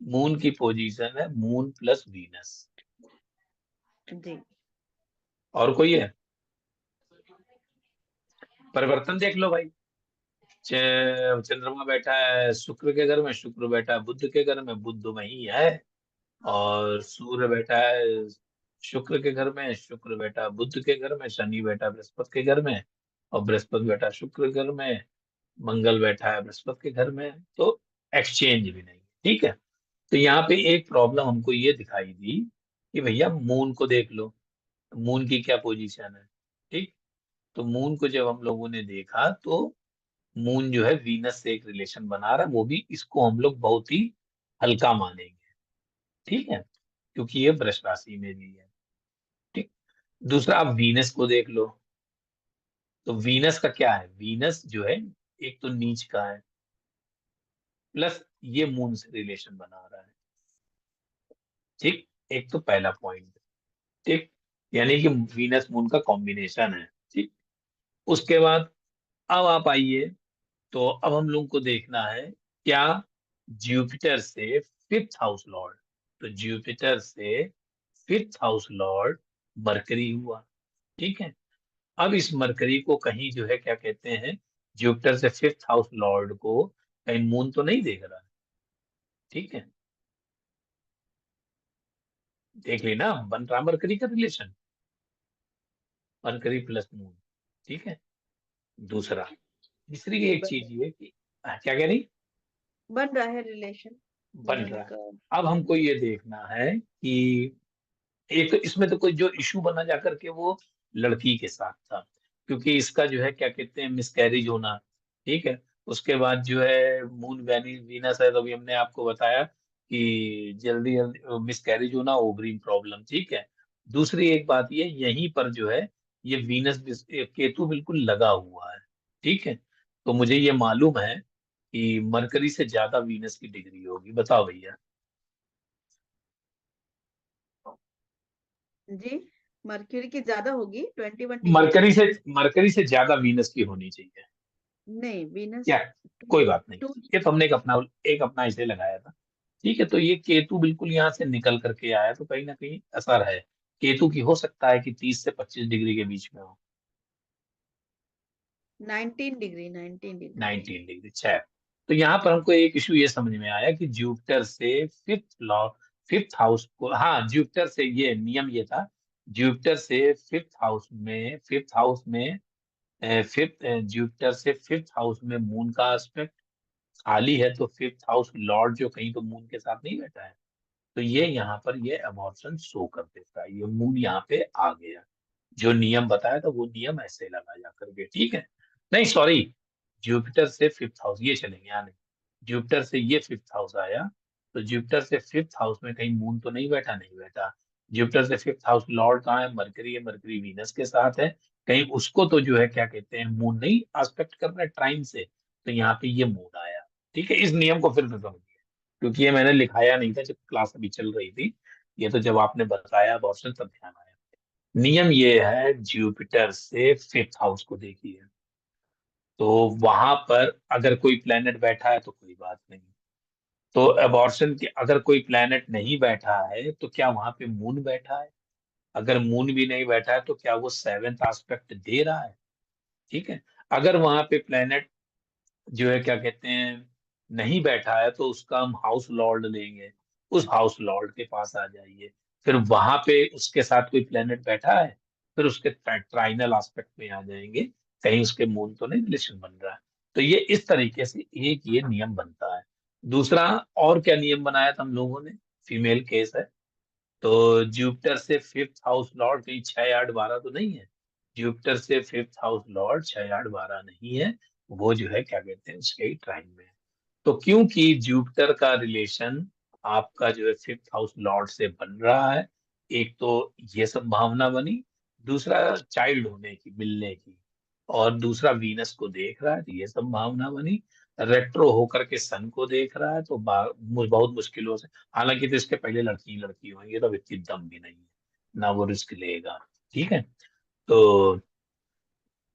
मून की पोजीशन है मून प्लस वीनस। जी और कोई है? परिवर्तन देख लो भाई। चंद्रमा बैठा है शुक्र के घर में, शुक्र बैठा है बुध के घर में, बुध वही है। और सूर्य बैठा है शुक्र के घर में, शुक्र बैठा बुध के घर में, शनि बैठा बृहस्पति के घर में, और बृहस्पति बैठा शुक्र के घर में, मंगल बैठा है बृहस्पति के घर में। तो एक्सचेंज भी नहीं। ठीक है। तो यहाँ पे एक प्रॉब्लम हमको ये दिखाई दी कि भैया मून को देख लो, मून की क्या पोजीशन है। ठीक। तो मून को जब हम लोगों ने देखा तो मून जो है वीनस से एक रिलेशन बना रहा है, वो भी इसको हम लोग बहुत ही हल्का मानेंगे। ठीक है, क्योंकि ये वृष राशि में भी है। ठीक। दूसरा, आप वीनस को देख लो। तो वीनस का क्या है, वीनस जो है एक तो नीच का है, प्लस ये मून से रिलेशन बना रहा है। ठीक। एक तो पहला पॉइंट। ठीक। यानी कि वीनस मून का कॉम्बिनेशन है। ठीक। उसके बाद अब आप आइए, तो अब हम लोग को देखना है क्या जुपिटर से फिफ्थ हाउस लॉर्ड। तो जुपिटर से फिफ्थ हाउस लॉर्ड मरकरी हुआ। ठीक है। अब इस मरकरी को कहीं जो है क्या कहते हैं, जुपिटर से फिफ्थ हाउस लॉर्ड को कहीं मून तो नहीं देख रहा है। ठीक है, देख लेना बन रहा मरकरी का रिलेशन, मरकरी प्लस मून। ठीक है। दूसरा, तीसरी जी एक चीज ये कि क्या कह रही, बन रहा है रिलेशन बन मून रहा है। का। अब हमको जी ये देखना है कि एक तो इसमें तो कोई जो इशू बना जाकर के वो लड़की के साथ था, क्योंकि इसका जो है क्या कहते हैं मिसकैरेज होना। ठीक है। उसके बाद जो है मून वैनी वीनस है, तो अभी हमने आपको बताया कि जल्दी जल्दी मिसकैरेज होना, ओवरी प्रॉब्लम। ठीक है। दूसरी एक बात ये, यहीं पर जो है ये केतु बिल्कुल लगा हुआ है। ठीक है। तो मुझे ये मालूम है कि मरकरी से ज्यादा वीनस की डिग्री होगी, बताओ भैया। जी, मर्क्यूरी की ज्यादा होगी 21 डिग्री। मरकरी से ज्यादा वीनस की होनी चाहिए। नहीं, वीनस क्या, कोई बात नहीं, टू। ये तो हमने एक अपना इसे लगाया था। ठीक है। तो ये केतु बिल्कुल यहाँ से निकल करके आया, तो कहीं ना कहीं असर है केतु की, हो सकता है कि 30 से 25 डिग्री के बीच में हो। 19 डिग्री, 19 डिग्री। 19 डिग्री, 6। तो यहाँ पर हमको एक इशू ये समझ में आया कि जुपिटर से फिफ्थ हाउस को, हाँ जुपिटर से ये नियम ये था, जुपिटर से फिफ्थ हाउस में फिफ्थ जुपिटर से फिफ्थ हाउस में मून का एस्पेक्ट खाली है, तो फिफ्थ हाउस लॉर्ड जो कहीं तो मून के साथ नहीं बैठा है, तो ये यहाँ पर ये अबॉर्शन शो कर देता है, ये मून यहाँ पे आ गया। जो नियम बताया था वो नियम ऐसे लगा जा करके। ठीक है। नहीं सॉरी, जुपिटर से फिफ्थ हाउस ये चलेंगे, यहाँ नहीं, जुपिटर से ये फिफ्थ हाउस आया। तो जुपिटर से फिफ्थ हाउस में कहीं मून तो नहीं बैठा, नहीं बैठा। जुपिटर से फिफ्थ हाउस लॉर्ड कहाँ है, मरकरी है, मरकरी वीनस के साथ है। कहीं उसको तो जो है क्या कहते हैं मून नहीं एस्पेक्ट कर रहा है ट्राइन से, तो यहाँ पे ये मून आया। ठीक है। इस नियम को फिर से समझिए, क्योंकि ये मैंने लिखाया नहीं था जब क्लास अभी चल रही थी, ये तो जब आपने बताया अबॉर्शन तब ध्यान आया। नियम ये है, जुपिटर से फिफ्थ हाउस को देखिए, तो वहां पर अगर कोई प्लेनेट बैठा है तो कोई बात नहीं। तो अबॉर्शन के अगर कोई प्लेनेट नहीं बैठा है तो क्या वहां पे मून बैठा है? अगर मून भी नहीं बैठा है तो क्या वो सेवेंथ एस्पेक्ट दे रहा है? ठीक है। अगर वहां पे प्लेनेट जो है क्या कहते हैं नहीं बैठा है, तो उसका हम हाउस लॉर्ड लेंगे, उस हाउस लॉर्ड के पास आ जाइए। फिर वहां पे उसके साथ कोई प्लेनेट बैठा है, फिर उसके ट्राइनल एस्पेक्ट में आ जाएंगे, कहीं उसके मून तो नहीं रिलेशन बन रहा है। तो ये इस तरीके से एक ये नियम बनता है। दूसरा, और क्या नियम बनाया था हम लोगों ने, फीमेल केस है, तो जुपिटर से फिफ्थ हाउस लॉर्ड कहीं 6 8 12 तो नहीं है। जुपिटर से फिफ्थ हाउस लॉर्ड 6 8 12 नहीं है, वो जो है क्या कहते हैं उसके ही ट्राइन में है। तो क्योंकि जुपिटर का रिलेशन आपका जो है फिफ्थ हाउस लॉर्ड से बन रहा है, एक तो ये संभावना बनी, दूसरा चाइल्ड होने की, मिलने की, और दूसरा वीनस को देख रहा है तो ये संभावना बनी, रेट्रो होकर के सन को देख रहा है तो बहुत मुश्किलों से, हालांकि तो इसके पहले लड़की लड़की होंगी तो अब इतनी दम भी नहीं है ना वो रिस्क लेगा। ठीक है, तो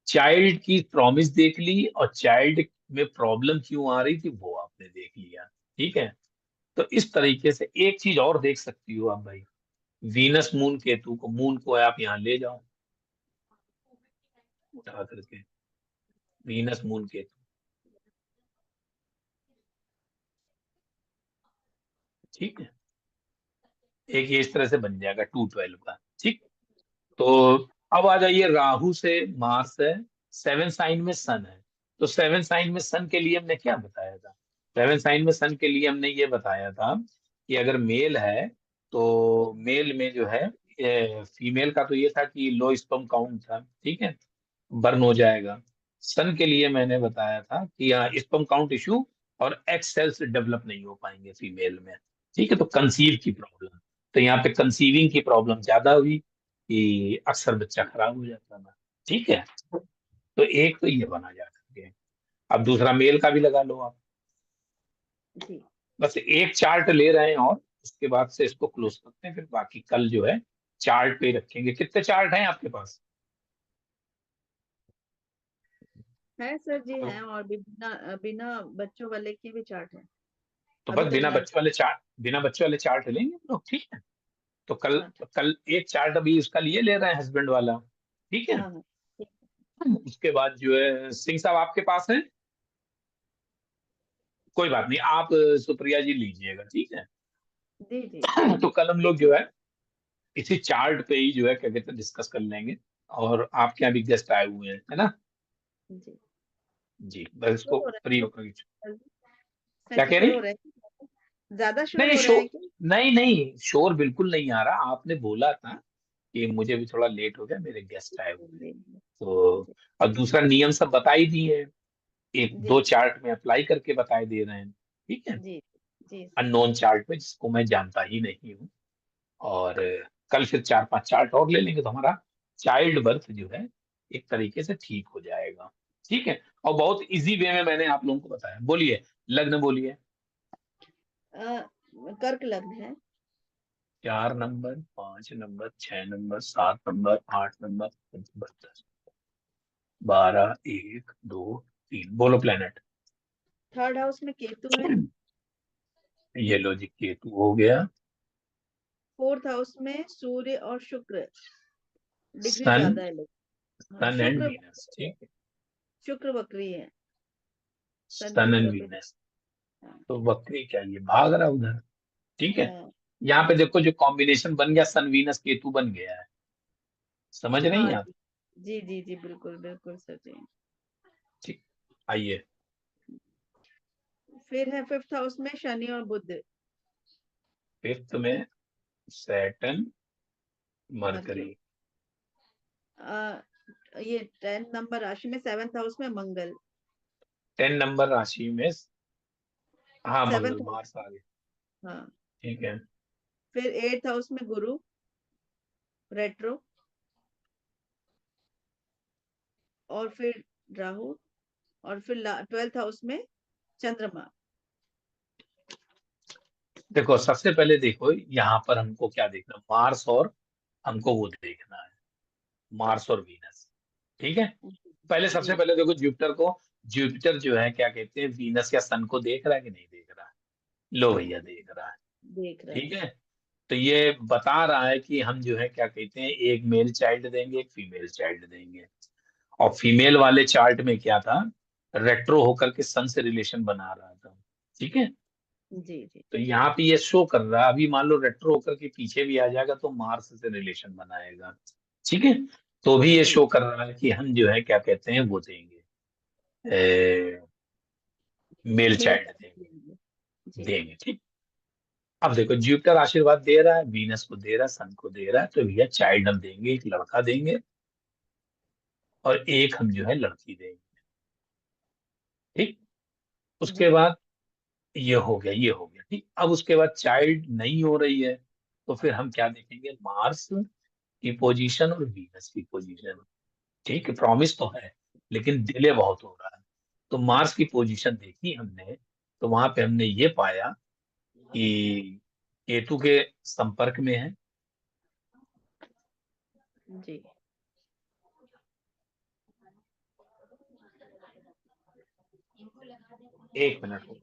चाइल्ड की प्रॉमिस देख ली और चाइल्ड में प्रॉब्लम क्यों आ रही थी वो आपने देख लिया। ठीक है, तो इस तरीके से एक चीज और देख सकती हो आप भाई, वीनस मून केतु को, मून को आप यहाँ ले जाओ उठा करके, वीनस मून केतु, ठीक है, एक ये इस तरह से बन जाएगा 212 का। ठीक, तो अब आ जाइए, राहु से मार्स है, सेवन साइन में सन है, तो सेवन साइन में सन के लिए हमने क्या बताया था, सेवन साइन में सन के लिए हमने ये बताया था कि अगर मेल है तो मेल में जो है, फीमेल का तो ये था कि लो स्पर्म काउंट था, ठीक है, बर्न हो जाएगा। सन के लिए मैंने बताया था कि यहाँ स्पर्म काउंट इशू और एक्स सेल्स डेवलप नहीं हो पाएंगे फीमेल में। ठीक है, तो कंसीव की प्रॉब्लम, तो यहाँ पे कंसीविंग की प्रॉब्लम ज्यादा हुई कि अक्सर बच्चा खराब हो जाता था। ठीक है, तो एक तो ये बना जा करके, अब दूसरा मेल का भी लगा लो आप। जी। बस एक चार्ट ले रहे हैं और उसके बाद से इसको क्लोज करते हैं, फिर बाकी कल जो है चार्ट पे रखेंगे। कितने चार्ट हैं आपके पास? है सर जी, तो, है, और भी बिना बिना बच्चों वाले की भी चार्ट है। तो अभी बस तो नर। बिना बच्चे वाले चार्ट लेंगे हम लोग। ठीक है, तो कल, हाँ कल एक चार्ट अभी उसका लिए ले रहे हैं हस्बैंड वाला। ठीक है, हाँ हाँ, ठीक उसके बाद जो है सिंह साहब आपके पास है, कोई बात नहीं, आप सुप्रिया जी लीजिएगा। ठीक है, जी जी तो कल हम लोग जो है इसी चार्ट पे ही जो है क्या कहते हैं डिस्कस कर लेंगे। और आपके यहाँ भी गेस्ट आए हुए हैं, है ना? जी। जी, बस शोर इसको हो रहा फ्री है होकर। सर जी? क्या सर जी, कह शोर रही? हो रहा है, ज्यादा शोर नहीं हो रहा शोर, है क्या? नहीं नहीं शोर बिल्कुल नहीं आ रहा, आपने बोला था कि मुझे भी थोड़ा लेट हो गया, मेरे गेस्ट आए हुए हैं। जी तो जी और दूसरा नियम सब बता ही दिए हैं, एक जी दो चार्ट में अप्लाई करके बताए दे रहे हैं। ठीक है, जी जी सर। अननोन चार्ट में जिसको मैं जानता ही नहीं हूँ। और कल फिर चार पांच चार्ट और ले लेंगे तो हमारा चाइल्ड बर्थ जो है एक तरीके से ठीक हो जाएगा। ठीक है, और बहुत इजी वे में मैंने आप लोगों को बताया। बोलिए, लग्न बोलिए। कर्क लग्न है। 4 number, 5 number, 6 number, 7 number, 8 number, 10, 12, 1, 2, 3, बोलो प्लेनेट। थर्ड हाउस में केतु है। ये लॉजिक केतु हो गया। फोर्थ हाउस में सूर्य और शुक्र, डिग्री सन, ज्यादा है लेकिन। हाँ, सन एंड शुक्र वीनस, ठीक है, शुक्र वक्री है। सन सन एंड शुक्र पे। वीनस। हाँ तो वक्री क्या, ये भाग रहा उधर। ठीक है, हाँ यहाँ पे देखो जो कॉम्बिनेशन बन गया, सन वीनस केतु बन गया है। समझ रही हाँ, हैं आप? जी जी जी, बिल्कुल बिल्कुल सर जी। ठीक, आइए। फिर है फिफ्थ हाउस में शनि और बुध। फिफ्थ में सैटर्न, मरकरी। मरकरी। ये 10 नंबर राशि में सेवेंथ हाउस में मंगल। 10 नंबर राशि में, हाँ मंगल, सेवेंथ हाउस। मार्स आ गया। हाँ। ठीक है, फिर एट्थ हाउस में गुरु, रेट्रो। और फिर राहु। और फिर ट्वेल्थ हाउस में चंद्रमा। देखो सबसे पहले देखो यहाँ पर हमको क्या देखना, मार्स और हमको वो देखना है, मार्स और वीनस। ठीक है, पहले सबसे जी, पहले देखो जुपिटर को, जुपिटर जो है क्या कहते हैं वीनस या सन को देख रहा है कि नहीं देख रहा है? लो भैया देख रहा है। देख रहा ठीक है। है, तो ये बता रहा है कि हम जो है क्या कहते हैं एक मेल चाइल्ड देंगे, एक फीमेल चाइल्ड देंगे। और फीमेल वाले चार्ट में क्या था, रेट्रो होकर के सन से रिलेशन बना रहा था। ठीक है, जी जी तो यहाँ पे ये शो कर रहा है, अभी मान लो रेट्रो होकर के पीछे भी आ जाएगा तो मार्स से रिलेशन बनाएगा। ठीक है, तो भी ये जी शो कर रहा है कि हम जो है क्या कहते हैं वो देंगे, मेल मेल चाइल्ड देंगे, चाइल्ड। जी जी देंगे। ठीक, अब देखो जुपिटर आशीर्वाद दे रहा है, वीनस को दे रहा है, सन को दे रहा है, तो भैया चाइल्ड हम देंगे, एक लड़का देंगे और एक हम जो है लड़की देंगे। ठीक, उसके जी बाद ये हो गया, ये हो गया। ठीक, अब उसके बाद चाइल्ड नहीं हो रही है तो फिर हम क्या देखेंगे, मार्स की पोजीशन और वीनस की पोजीशन। ठीक है, प्रॉमिस तो है लेकिन डिले बहुत हो रहा है। तो मार्स की पोजीशन देखी हमने, तो वहां पे हमने ये पाया कि केतु के संपर्क में है। जी। 1 मिनट हो,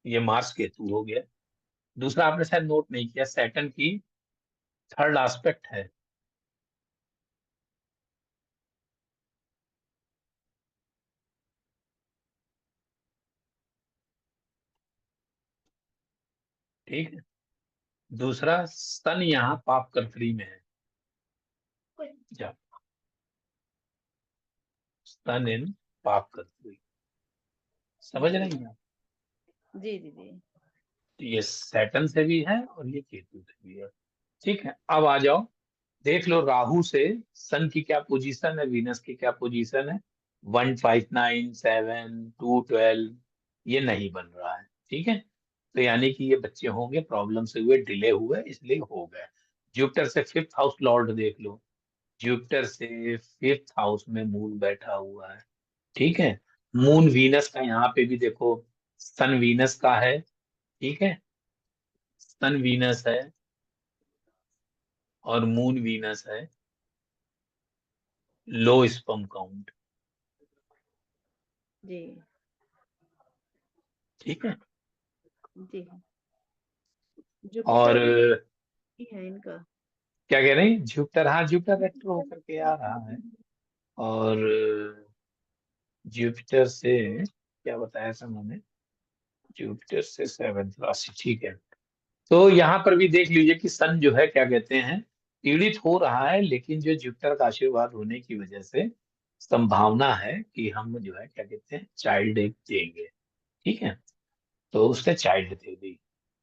ये मार्स केतु हो गया। दूसरा आपने शायद नोट नहीं किया, सैटर्न की थर्ड एस्पेक्ट है। ठीक है, दूसरा सन यहाँ पाप कर्तरी में है। जा, सन इन पाप कर्तरी, समझ जी रही हैं आप? जी जी जी। तो ये सैटर्न से भी है और ये केतु से भी है। ठीक है, अब आ जाओ, देख लो राहु से सन की क्या पोजीशन है, वीनस की क्या पोजीशन है। 1, 5, 9, 7, 2, 12, ये नहीं बन रहा है। ठीक है, तो यानी कि ये बच्चे होंगे प्रॉब्लम से हुए, डिले हुए, इसलिए हो गए। जुपिटर से फिफ्थ हाउस लॉर्ड देख लो, जुपिटर से फिफ्थ हाउस में मून बैठा हुआ है। ठीक है, मून वीनस का यहाँ पे भी देखो, सन वीनस का है। ठीक है, सन वीनस है और मून वीनस है, लो स्पर्म काउंट। जी ठीक है, जी। और जुपिटर भी है इनका। क्या कह रहे हैं, जुपिटर, हाँ जुपिटर रेट्रो होकर के आ रहा है। और जुपिटर से क्या बताया था मैंने, जुपिटर से सेवंथ राशि। ठीक है, तो यहाँ पर भी देख लीजिए कि सन जो है क्या कहते हैं, पीड़ित हो रहा है, लेकिन जो जुपिटर का आशीर्वाद होने की वजह से संभावना है कि हम जो है क्या कहते हैं, चाइल्ड एक देंगे। ठीक है, तो उसने चाइल्ड दे दी।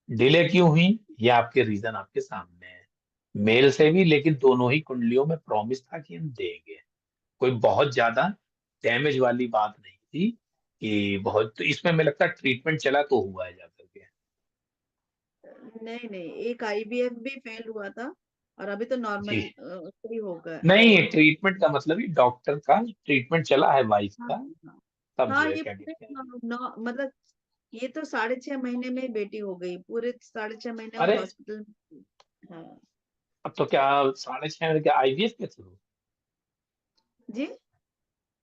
डिले क्यों हुई, ये आपके रीजन आपके सामने है, मेल से भी, लेकिन दोनों ही कुंडलियों में प्रॉमिस था कि हम देंगे। कोई बहुत ज्यादा डैमेज वाली बात नहीं थी कि बहुत, तो इसमें हमें लगता है ट्रीटमेंट चला तो हुआ है जाकर के। नहीं नहीं, एक आईवीएफ भी फेल हुआ था और अभी तो जी, नॉर्मल फ्री हो गया नहीं है। ट्रीटमेंट का मतलब ही डॉक्टर का ट्रीटमेंट चला है वाइफ हाँ का, हाँ। तब हाँ, जो है ये क्या पूरे कहते हैं। मतलब ये तो 6.5 महीने में ही बेटी हो गई, पूरे 6.5 महीने वो अरे, हॉस्पिटल में। हाँ अब तो क्या 6.5 महीने के आईवीएफ के थ्रू, जी।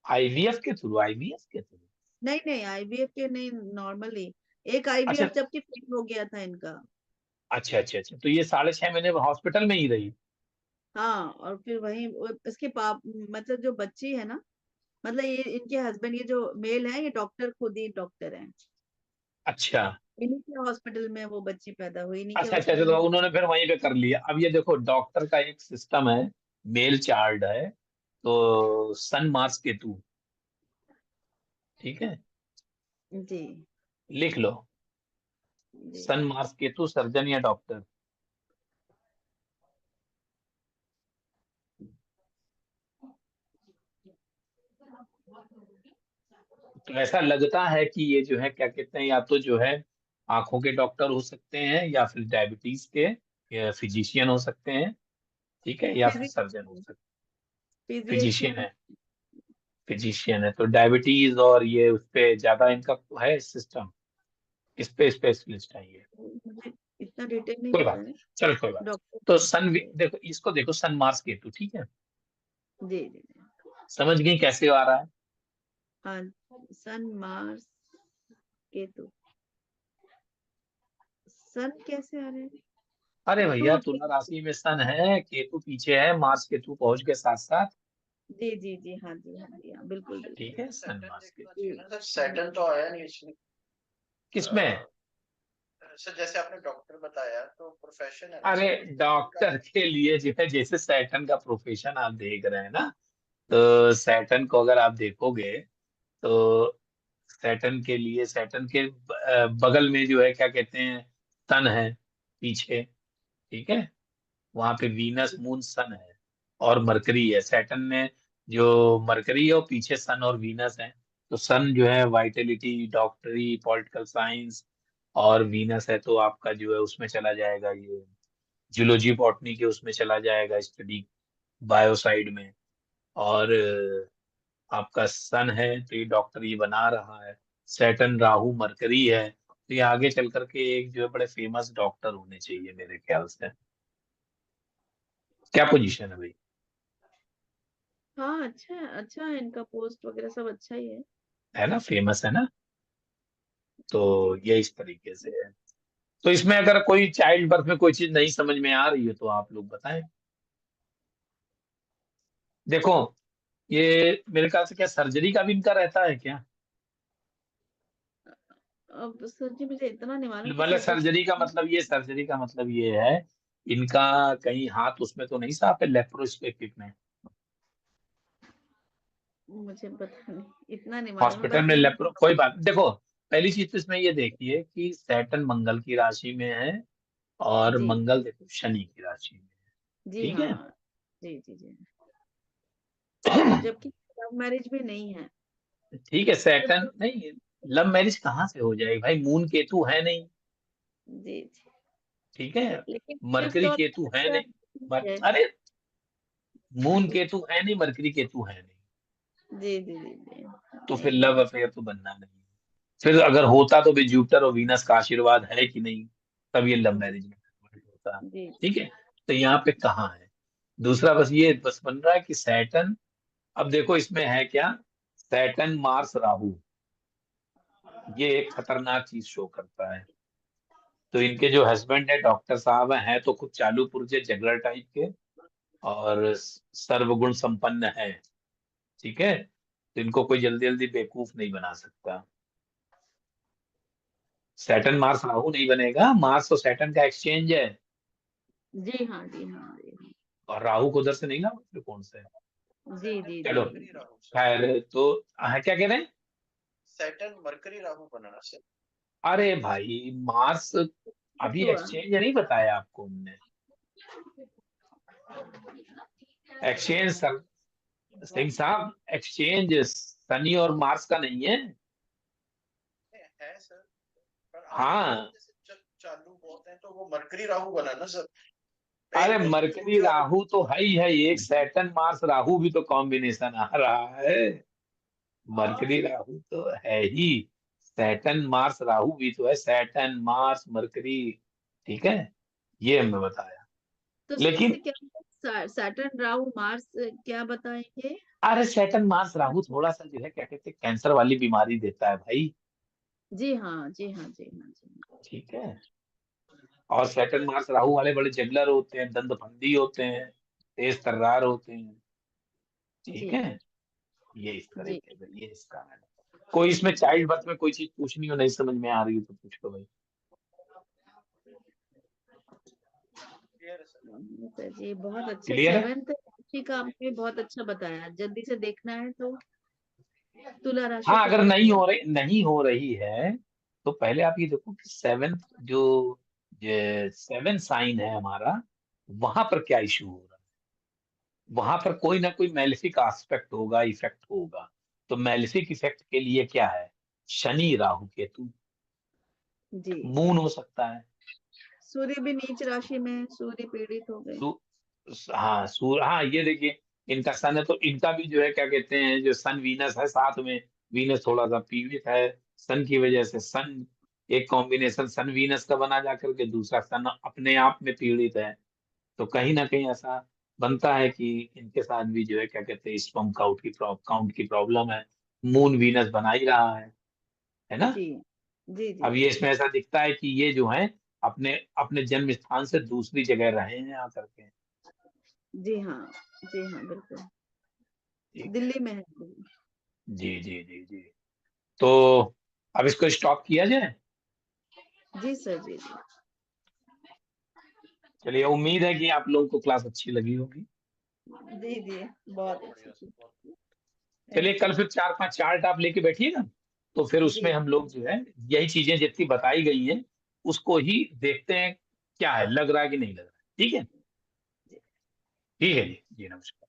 आईवीएफ के थ्रू, आईवीएफ के थ्रू। नहीं नहीं, आईवीएफ के नहीं, नॉर्मली। एक अच्छा आईवीएफ जबकि फेल हो गया था इनका। अच्छा अच्छा अच्छा, तो ये 6.5 महीने हॉस्पिटल में ही रही। हाँ, और फिर वही इसके पाप मतलब जो बच्ची है ना, मतलब ये इनके हस्बैंड, ये जो मेल है, ये डॉक्टर, खुद ही डॉक्टर है। अच्छा इन्हीं के हॉस्पिटल में वो बच्ची पैदा हुई, इन्हीं के अच्छा अच्छा अच्छा, हॉस्पिटल तो में। उन्होंने फिर वहीं पे कर लिया। अब ये देखो, डॉक्टर का एक सिस्टम है, मेल चार्ट है, तो सन मार्स केतु। ठीक है, जी लिख लो, जी। सन मार्स केतु, सर्जन या डॉक्टर। तो ऐसा लगता है कि ये जो है क्या कहते हैं, या तो जो है आंखों के डॉक्टर हो सकते हैं, या फिर डायबिटीज के फिजिशियन हो सकते हैं। ठीक है, या फिर सर्जन हो सकते हैं। Physician physician. है, फिजिशियन है, तो डायबिटीज और ये उस पे ज्यादा इनका है सिस्टम, इस पे स्पेशलिस्ट है ये। मुझे इतना डिटेल नहीं कोई पता बात है। नहीं, चलो कोई बात नहीं। तो सन डॉक्टर। देखो, इसको देखो, सन मार्स केतु। ठीक है, जी जी जी। समझ गई कैसे आ रहा है। हाँ, सन मार्स केतु। सन कैसे आ रहे हैं? अरे भैया, तो तुला राशि में सन है, केतु पीछे है, मार्स केतु पहुंच के साथ साथ। जी जी जी, हाँ जी हाँ जी, हाँ बिल्कुल ठीक बिल्कुल। है, सन मार्स केतु जी सर सैटर्न तो आया नहीं इसमें। किसमें। सर जैसे आपने डॉक्टर बताया तो प्रोफेशन है ना अरे, इसमें, का। डॉक्टर के लिए जो है, जैसे सैटर्न का प्रोफेशन आप देख रहे हैं ना, तो सैटर्न को अगर आप देखोगे, तो सैटर्न के लिए, सैटर्न के बगल में जो है क्या कहते हैं, सन है पीछे। ठीक है, वहां पे वीनस मून सन है और मरकरी है। सैटर्न में जो मरकरी है, और पीछे सन और वीनस है। तो सन जो है वाइटलिटी, डॉक्टरी, पॉलिटिकल साइंस, और वीनस है तो आपका जो है उसमें चला जाएगा ये जूलॉजी बॉटनी के उसमें चला जाएगा, स्टडी बायोसाइड में। और आपका सन है तो ये डॉक्टर ये बना रहा है। सैटर्न राहु मरकरी है तो ये आगे चल करके एक जो है बड़े फेमस डॉक्टर होने चाहिए मेरे ख्याल से। क्या पोजीशन है भाई? हाँ, अच्छा है इनका, पोस्ट वगैरह सब अच्छा ही है ना, फेमस है ना। तो जी। ये इस तरीके से है। तो इसमें अगर कोई चाइल्ड बर्थ में कोई चीज नहीं समझ में आ रही है तो आप लोग बताएं। देखो, ये मेरे ख्याल से क्या सर्जरी का भी इनका रहता है क्या? अब सर जी मुझे इतना नहीं मालूम मतलब क्योंकि अभी सर्जरी का मतलब ये है, इनका कहीं हाथ उसमें तो नहीं साफ है लेप्रोस्कोपिक में? मुझे पता नहीं, इतना नहीं मालूम है, हॉस्पिटल बस में मैंने लेप्रो कोई बात देखो, पहली चीज तो इसमें ये देखिए कि सैटर्न मंगल की राशि में है, और जी मंगल देखो शनि की राशि में है। जी ठीक है। हाँ, जी जी जी, जबकि लव मैरिज भी नहीं है। ठीक है, सैटर्न नहीं, लव मैरिज कहाँ से हो जाएगी भाई, मून केतु है नहीं। जी जी, ठीक है, लेकिन सिर्फ मरकरी तौर केतु है पर नहीं। है। अरे, मून केतु है नहीं, मरकरी केतु है नहीं, जी जी जी जी, तो फिर नहीं है। लव अफेयर तो बनना नहीं। फिर अगर होता तो भी जुपिटर और वीनस का आशीर्वाद है कि नहीं, तब ये लव जी मैरिज में convert होता। जी ठीक है, तो यहाँ पे कहाँ है? दूसरा बस ये बस बन रहा है कि सैटर्न, अब देखो इसमें है क्या, सैटर्न मार्स राहु, ये एक खतरनाक चीज शो करता है। तो इनके जो हस्बैंड है डॉक्टर साहब हैं तो खुद चालू पुर्जे जगलर टाइप के, और सर्वगुण संपन्न है। ठीक है, तो इनको कोई जल्दी जल्दी बेवकूफ नहीं बना सकता। सैटर्न मार्स राहु नहीं बनेगा, मार्स और सैटर्न का एक्सचेंज है, जी हाँ जी हाँ जी हाँ, और राहु को उधर से नहीं लाओ त्रिकोण से। जी जी जी चलो, जी मरकरी राहु सर। खैर तो क्या कह रहे हैं? सैटर्न मरकरी राहु बनाना सर। अरे भाई, मार्स अभी हुआ। एक्सचेंज नहीं बताया आपको हमने। एक्सचेंज सर, सिंह साहब, एक्सचेंज शनि और मार्स का नहीं है। है सर, पर आप बोल रहे हाँ, हैं जैसे चालू बोलते हैं तो वो मरकरी राहु बना ना सर। अरे एकदम मरकरी ऊर्जा। राहु तो है ही है, एक सैटर्न मार्स राहु भी तो कॉम्बिनेशन आ रहा है। मरकरी राहु तो है ही, सैटर्न मार्स राहु भी तो है, सैटर्न मार्स मरकरी। ठीक है, ये हमने बताया। तो लेकिन जैसे क्या सैटर्न राहु मार्स क्या बताएंगे? अरे सैटर्न मार्स राहु थोड़ा सा जो है क्या कहते हैं, कैंसर वाली बीमारी देता है भाई। जी हाँ जी हाँ जी हाँ जी ठीक है, और सैटर्न मार्स राहु वाले बड़े जगलर होते हैं, दंत होते हैं, तेज तर्रार होते हैं। ठीक जी है, ये इस जी। तरीके से, ये इसका है। कोई इसमें चाइल्ड बर्थ में कोई चीज पूछनी हो नहीं समझ में आ रही हो तो पूछ लो भाई। क्लियर है सर। सर जी बहुत अच्छा, क्लियर है? सेवेंथ राशि का आपने बहुत अच्छा बताया, जल्दी से देखना है तो तुला राशि हाँ, को अगर देखिए। नहीं हो रही है तो पहले आप ये देखो कि सेवेंथ जो सेवन साइन है हमारा, वहां पर क्या इशू हो रहा है। वहां पर कोई ना कोई मैलिफिक एस्पेक्ट होगा, इफेक्ट होगा। तो मैलिफिक इफेक्ट के लिए क्या है, शनि राहु केतु, जी, मून हो सकता है। सूर्य भी नीच राशि में है, सूर्य पीड़ित हो गए। सु, हाँ हाँ, ये देखिए, इनका सन है तो इनका भी जो है क्या कहते हैं, जो सन वीनस है साथ में, वीनस थोड़ा सा पीड़ित है सन की वजह से। सन एक कॉम्बिनेशन सन वीनस का बना जाकर के, दूसरा सन अपने आप में पीड़ित है। तो कहीं ना कहीं ऐसा बनता है कि इनके साथ भी जो है क्या कहते हैं, स्पर्म काउंट की प्रॉब्लम है। मून वीनस बना ही रहा है ना। जी जी जी अब जी ये इसमें ऐसा दिखता है कि ये जो है अपने अपने जन्म स्थान से दूसरी जगह रहे हैं आकर के। जी हाँ जी हाँ, बिल्कुल ठीक है, दिल्ली में है अभी। जी जी जी जी। तो अब इसको स्टॉप किया जाए। जी सर जी जी चलिए, उम्मीद है कि आप लोगों को क्लास अच्छी लगी होगी। जी जी, बहुत बहुत अच्छी बढ़िया थी। सर, बहुत बढ़िया। चलिए, थैंक कल यू। फिर 4-5 चार्ट आप लेके बैठिएगा, तो फिर उसमें जी हम लोग जो है यही चीजें जितनी बताई गई हैं उसको ही देखते हैं, क्या है, लग रहा है कि नहीं लग रहा है। ठीक है, जी। ठीक है जी, जी नमस्कार।